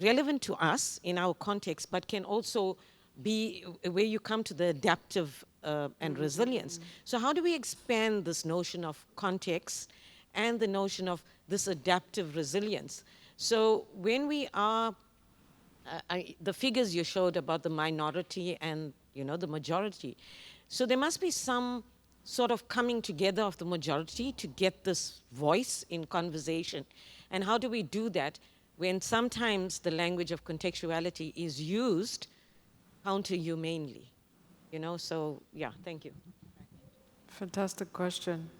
relevant to us in our context, but can also be where you come to the adaptive and resilience. So how do we expand this notion of context and the notion of this adaptive resilience? So when we are, the figures you showed about the minority and, you know, the majority, so there must be some sort of coming together of the majority to get this voice in conversation. And how do we do that when sometimes the language of contextuality is used counter-humanely? You know, so yeah, thank you. Fantastic question.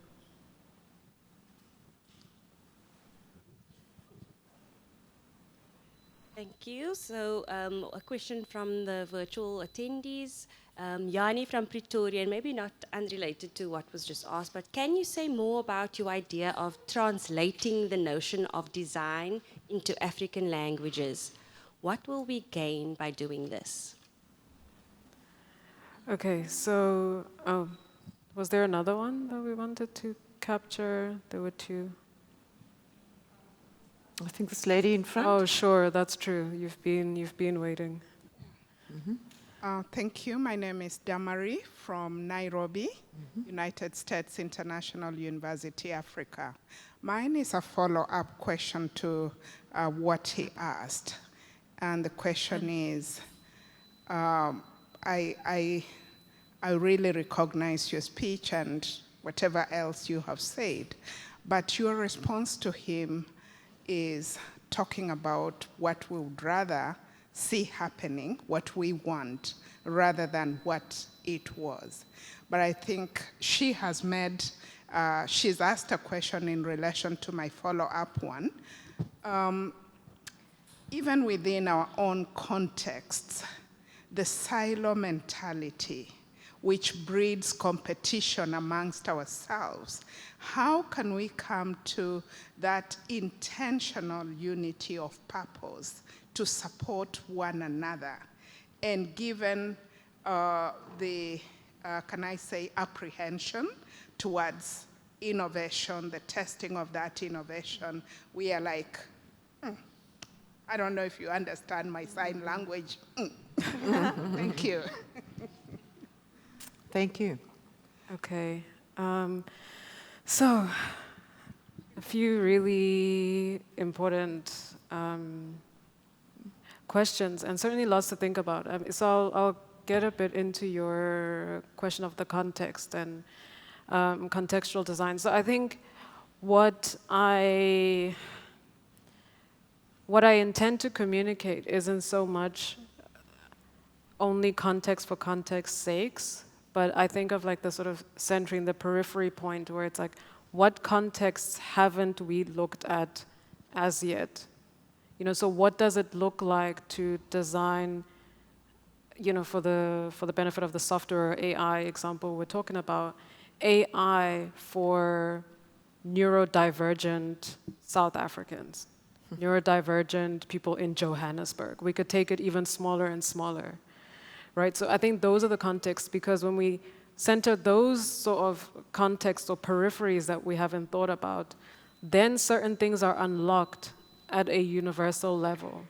Thank you. So a question from the virtual attendees. Yanni from Pretoria, and maybe not unrelated to what was just asked, but can you say more about your idea of translating the notion of design into African languages? What will we gain by doing this? Okay, so was there another one that we wanted to capture? There were two. I think this lady in front. Oh, sure, that's true. You've been waiting. Thank you. My name is Damari from Nairobi, United States International University, Africa. Mine is a follow-up question to what he asked. And the question is, I really recognize your speech and whatever else you have said, but your response to him is talking about what we would rather see happening, what we want, rather than what it was. But I think she has made, she's asked a question in relation to my follow-up one. Even within our own contexts, the silo mentality, which breeds competition amongst ourselves, how can we come to that intentional unity of purpose to support one another? And given the, can I say, apprehension towards innovation, the testing of that innovation, we are like, I don't know if you understand my sign language. Thank you. Thank you. Okay. So, a few really important questions, and certainly lots to think about. So I'll get a bit into your question of the context and contextual design. So I think what I intend to communicate isn't so much only context for context's sakes, but I think of like the sort of centering the periphery point where it's like, what contexts haven't we looked at as yet? You know, so what does it look like to design, you know, for the benefit of the software or AI example we're talking about, AI for neurodivergent South Africans, neurodivergent people in Johannesburg. We could take it even smaller and smaller, right? So I think those are the contexts, because when we center those sort of contexts or peripheries that we haven't thought about, then certain things are unlocked at a universal level.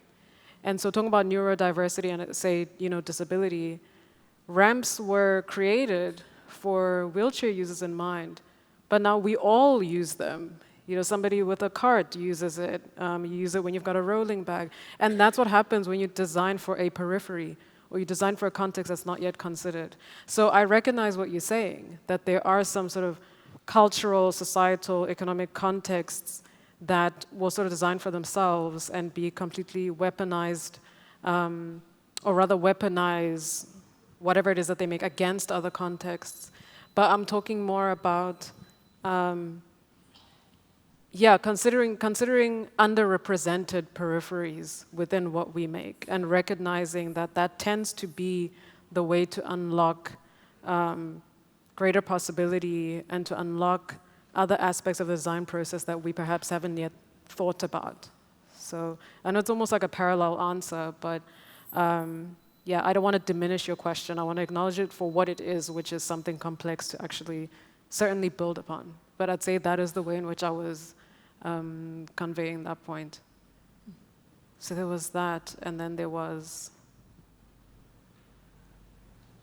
And so talking about neurodiversity and say, you know, disability, ramps were created for wheelchair users in mind, but now we all use them. You know, somebody with a cart uses it. You use it when you've got a rolling bag. And that's what happens when you design for a periphery, or you design for a context that's not yet considered. So I recognize what you're saying, that there are some sort of cultural, societal, economic contexts that will sort of design for themselves and be completely weaponized, or rather weaponize whatever it is that they make against other contexts. But I'm talking more about, considering underrepresented peripheries within what we make, and recognizing that that tends to be the way to unlock greater possibility and to unlock other aspects of the design process that we perhaps haven't yet thought about. So I know it's almost like a parallel answer, but I don't want to diminish your question. I want to acknowledge it for what it is, which is something complex to actually certainly build upon. But I'd say that is the way in which I was conveying that point. So there was that, and then there was,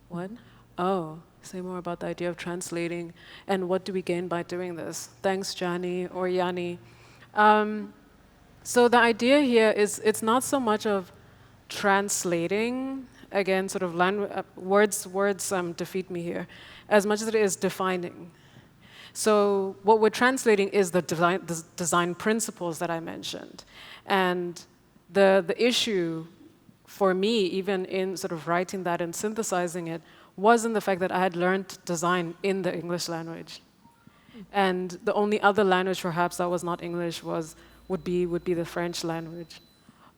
what? Oh, say more about the idea of translating, and what do we gain by doing this? Thanks, Jani or Yani. So the idea here is, it's not so much of translating, again, sort of words defeat me here, as much as it is defining. So what we're translating is the design principles that I mentioned. And the issue for me, even in sort of writing that and synthesizing it, was in the fact that I had learned design in the English language. And the only other language perhaps that was not English would be the French language.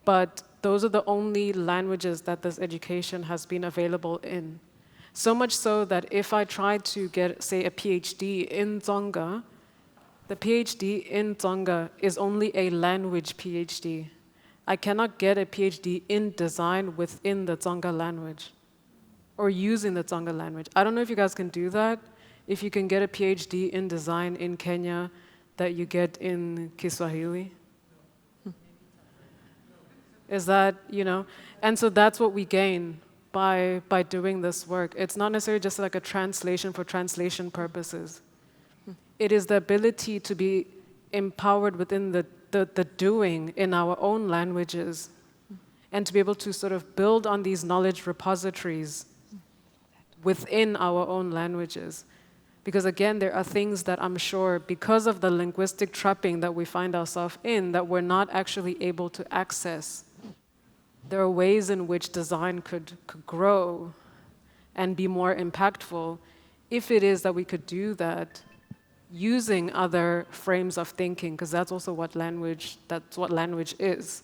But those are the only languages that this education has been available in. So much so that if I tried to get, say, a PhD in Tsonga, the PhD in Tsonga is only a language PhD. I cannot get a PhD in design within the Tsonga language or using the Tsonga language. I don't know if you guys can do that. If you can get a PhD in design in Kenya that you get in Kiswahili. Is that, you know? And so that's what we gain by doing this work. It's not necessarily just like a translation for translation purposes. It is the ability to be empowered within the doing in our own languages, and to be able to sort of build on these knowledge repositories within our own languages. Because again, there are things that I'm sure, because of the linguistic trapping that we find ourselves in, that we're not actually able to access. There are ways in which design could grow and be more impactful if it is that we could do that using other frames of thinking, because that's also what language is.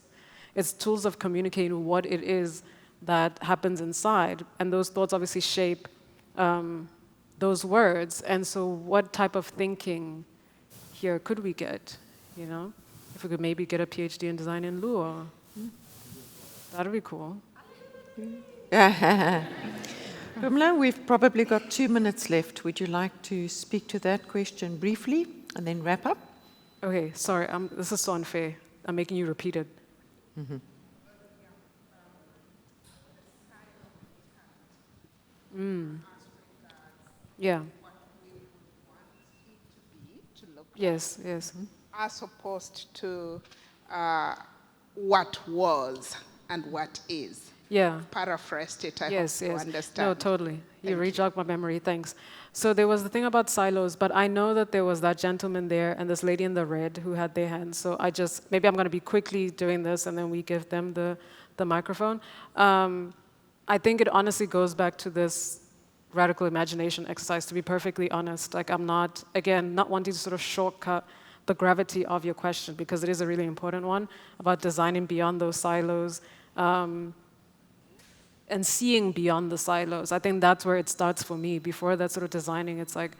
It's tools of communicating what it is that happens inside, and those thoughts obviously shape those words. And so what type of thinking here could we get, you know? If we could maybe get a PhD in design in Luo. That'd be cool. Pumla, we've probably got 2 minutes left. Would you like to speak to that question briefly and then wrap up? Okay, sorry, this is so unfair. I'm making you repeat it. Yeah. Yes. As opposed to what was and what is. Yeah. paraphrased it, I Yes, hope you yes. understand. No, totally. You Thank rejogged my memory, thanks. So there was the thing about silos, but I know that there was that gentleman there and this lady in the red who had their hands. So maybe I'm going to be quickly doing this and then we give them the microphone. I think it honestly goes back to this radical imagination exercise, to be perfectly honest. Like I'm not, again, not wanting to sort of shortcut the gravity of your question because it is a really important one about designing beyond those silos. And seeing beyond the silos. I think that's where it starts for me. Before that sort of designing, it's like,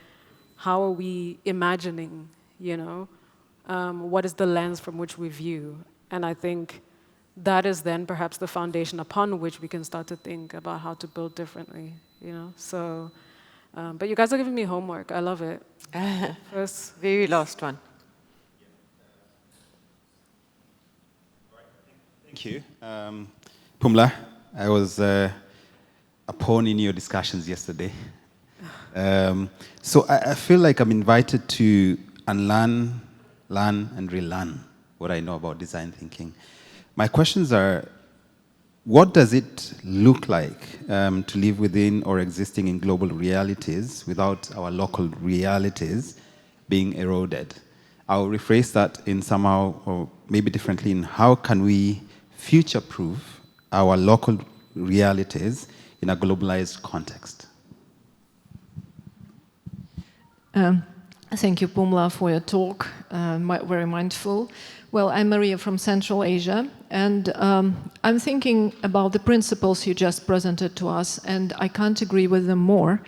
how are we imagining, you know? What is the lens from which we view? And I think that is then perhaps the foundation upon which we can start to think about how to build differently, you know? So, but you guys are giving me homework. I love it. First. Very last one. Thank you. Pumla, I was a pawn in your discussions yesterday. So I feel like I'm invited to unlearn, learn, and relearn what I know about design thinking. My questions are, what does it look like to live within or existing in global realities without our local realities being eroded? I'll rephrase that in somehow, or maybe differently, in how can we future-proof our local realities in a globalized context? Thank you, Pumla, for your talk. Very mindful. Well, I'm Maria from Central Asia, and I'm thinking about the principles you just presented to us, and I can't agree with them more.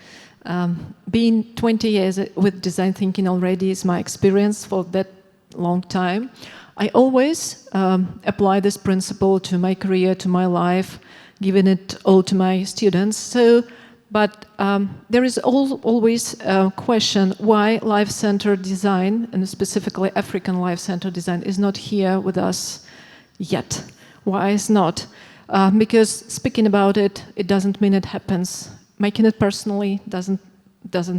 Being 20 years with design thinking already is my experience for that long time. I always apply this principle to my career, to my life, giving it all to my students. But there is always a question why life-centered design, and specifically African life-centered design, is not here with us yet. Why is not? Because speaking about it, it doesn't mean it happens. Making it personally doesn't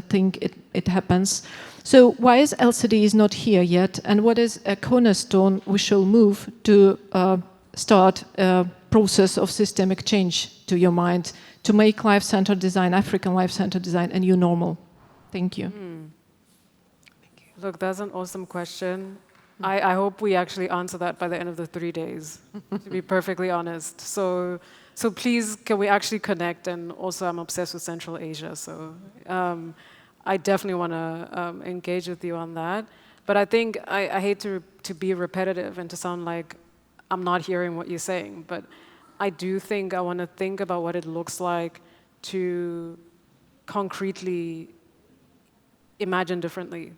think it happens. So why is ALCD is not here yet, and what is a cornerstone we shall move to start a process of systemic change, to your mind, to make life-centered design, African life-centered design, a new normal? Thank you. Look, that's an awesome question. I hope we actually answer that by the end of the 3 days, to be perfectly honest. So please, can we actually connect? And also, I'm obsessed with Central Asia, so I definitely want to engage with you on that. But I think I hate to be repetitive and to sound like I'm not hearing what you're saying, but I do think I want to think about what it looks like to concretely imagine differently,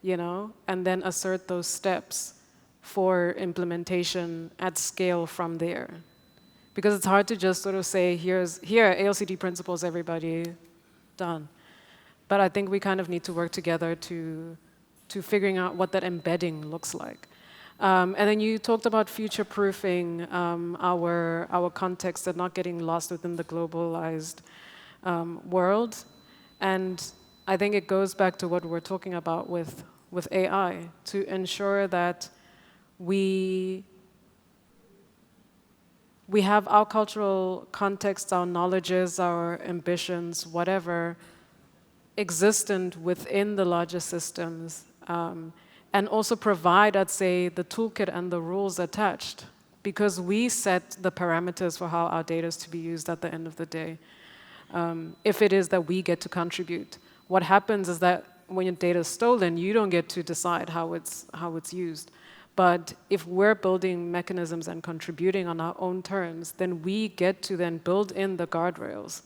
you know, and then assert those steps for implementation at scale from there. Because it's hard to just sort of say, here are ALCD principles, everybody, done. But I think we kind of need to work together to figuring out what that embedding looks like. And then you talked about future-proofing our context and not getting lost within the globalized world. And I think it goes back to what we're talking about with AI, to ensure that we have our cultural context, our knowledges, our ambitions, whatever, existent within the larger systems, and also provide, I'd say, the toolkit and the rules attached, because we set the parameters for how our data is to be used at the end of the day. If it is that we get to contribute, what happens is that when your data is stolen, you don't get to decide how it's used. But if we're building mechanisms and contributing on our own terms, then we get to then build in the guardrails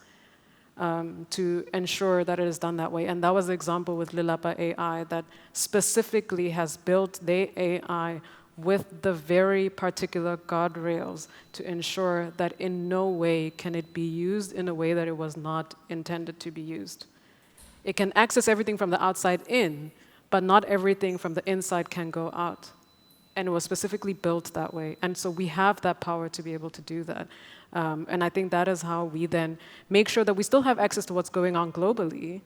to ensure that it is done that way. And that was the example with Lilapa AI that specifically has built the AI with the very particular guardrails to ensure that in no way can it be used in a way that it was not intended to be used. It can access everything from the outside in, but not everything from the inside can go out. And it was specifically built that way. And so we have that power to be able to do that. And I think that is how we then make sure that we still have access to what's going on globally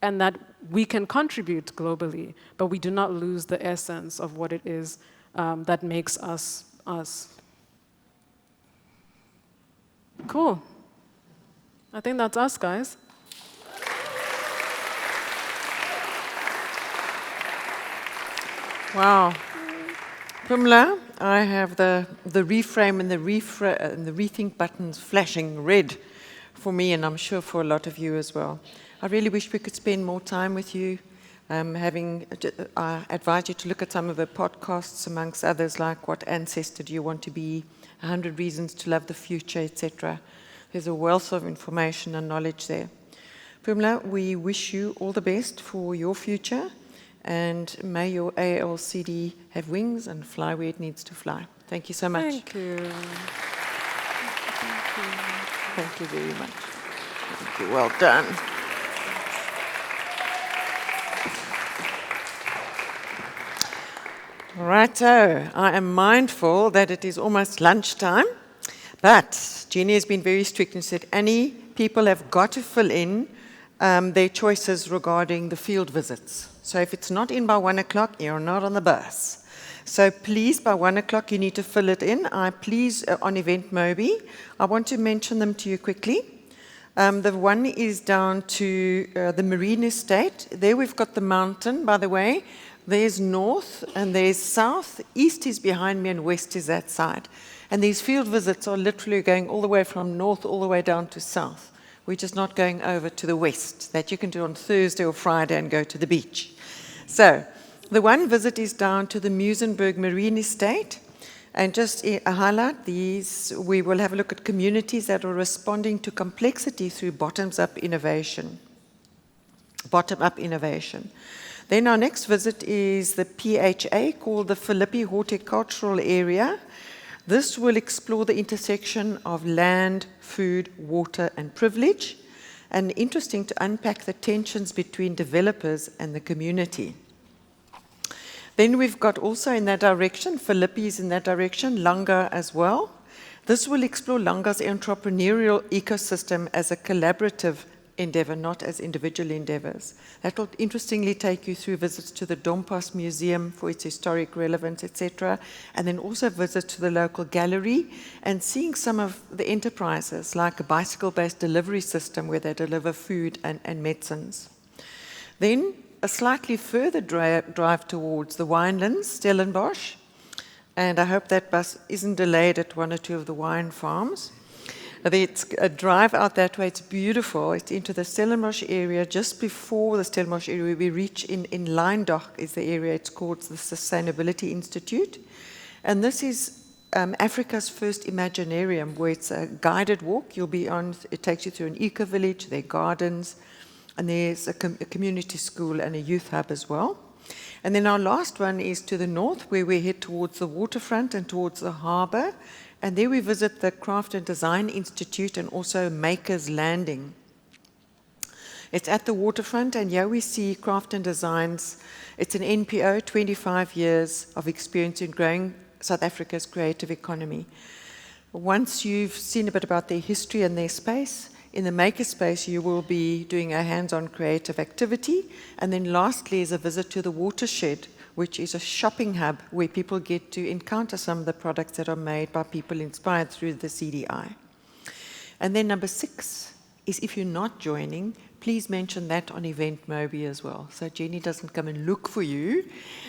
and that we can contribute globally, but we do not lose the essence of what it is that makes us us. Cool. I think that's us, guys. Wow. Pumla, I have the reframe and the rethink buttons flashing red for me, and I'm sure for a lot of you as well. I really wish we could spend more time with you. I advise you to look at some of the podcasts, amongst others, like What Ancestor Do You Want to Be, 100 Reasons to Love the Future, etc. There's a wealth of information and knowledge there. Pumla, we wish you all the best for your future, and may your ALCD have wings and fly where it needs to fly. Thank you so much. Thank you. Thank you very much. Thank you. Well done. Righto, I am mindful that it is almost lunchtime, but Jenny has been very strict and said, Annie, people have got to fill in their choices regarding the field visits. So if it's not in by 1 o'clock, you're not on the bus. So please, by 1 o'clock, you need to fill it in. On Event Mobi, I want to mention them to you quickly. The one is down to the Marine Estate. There we've got the mountain, by the way. There's north and there's south. East is behind me and west is that side. And these field visits are literally going all the way from north all the way down to south. We're just not going over to the west. That you can do on Thursday or Friday and go to the beach. So the one visit is down to the Muizenberg Marine Estate. And just a highlight, we will have a look at communities that are responding to complexity through bottom-up innovation. Then our next visit is the PHA, called the Philippi Horticultural Area. This will explore the intersection of land, food, water, and privilege, and interesting to unpack the tensions between developers and the community. Then we've got also in that direction, Philippi is in that direction, Langa as well. This will explore Langa's entrepreneurial ecosystem as a collaborative endeavor, not as individual endeavors. That will interestingly take you through visits to the Dompas Museum for its historic relevance, etc., and then also visits to the local gallery and seeing some of the enterprises, like a bicycle-based delivery system where they deliver food and medicines. Then a slightly further drive towards the winelands, Stellenbosch, and I hope that bus isn't delayed at one or two of the wine farms. It's a drive out that way. It's beautiful. It's into the Stellenbosch area. Just before the Stellenbosch area, we reach in Lyndoch is the area. It's called the Sustainability Institute. And this is Africa's first Imaginarium, where it's a guided walk. You'll be on, it takes you through an eco-village, there are gardens, and there's a community school and a youth hub as well. And then our last one is to the north, where we head towards the waterfront and towards the harbour. And there we visit the Craft and Design Institute and also Makers Landing. It's at the waterfront, and here we see Craft and Designs. It's an NPO, 25 years of experience in growing South Africa's creative economy. Once you've seen a bit about their history and their space, in the makerspace you will be doing a hands-on creative activity. And then lastly is a visit to the watershed, which is a shopping hub where people get to encounter some of the products that are made by people inspired through the CDI. And then number 6 is, if you're not joining, please mention that on Event Mobi as well. So Jenny doesn't come and look for you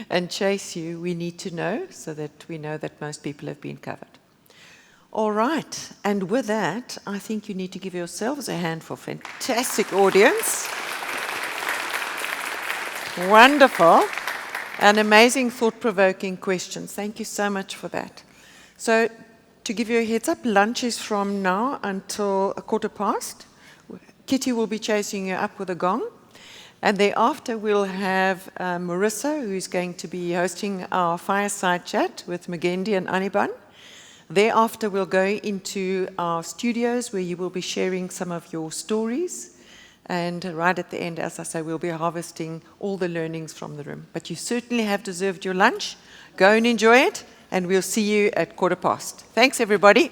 and chase you. We need to know so that we know that most people have been covered. All right, and with that, I think you need to give yourselves a hand for a fantastic audience. Wonderful. And amazing thought-provoking questions. Thank you so much for that. So to give you a heads up, lunch is from now until 1:15. Kitty will be chasing you up with a gong. And thereafter we'll have Marissa, who's going to be hosting our fireside chat with Mugendi and Aniban. Thereafter we'll go into our studios where you will be sharing some of your stories. And right at the end, as I say, we'll be harvesting all the learnings from the room. But you certainly have deserved your lunch. Go and enjoy it, and we'll see you at 1:15. Thanks, everybody.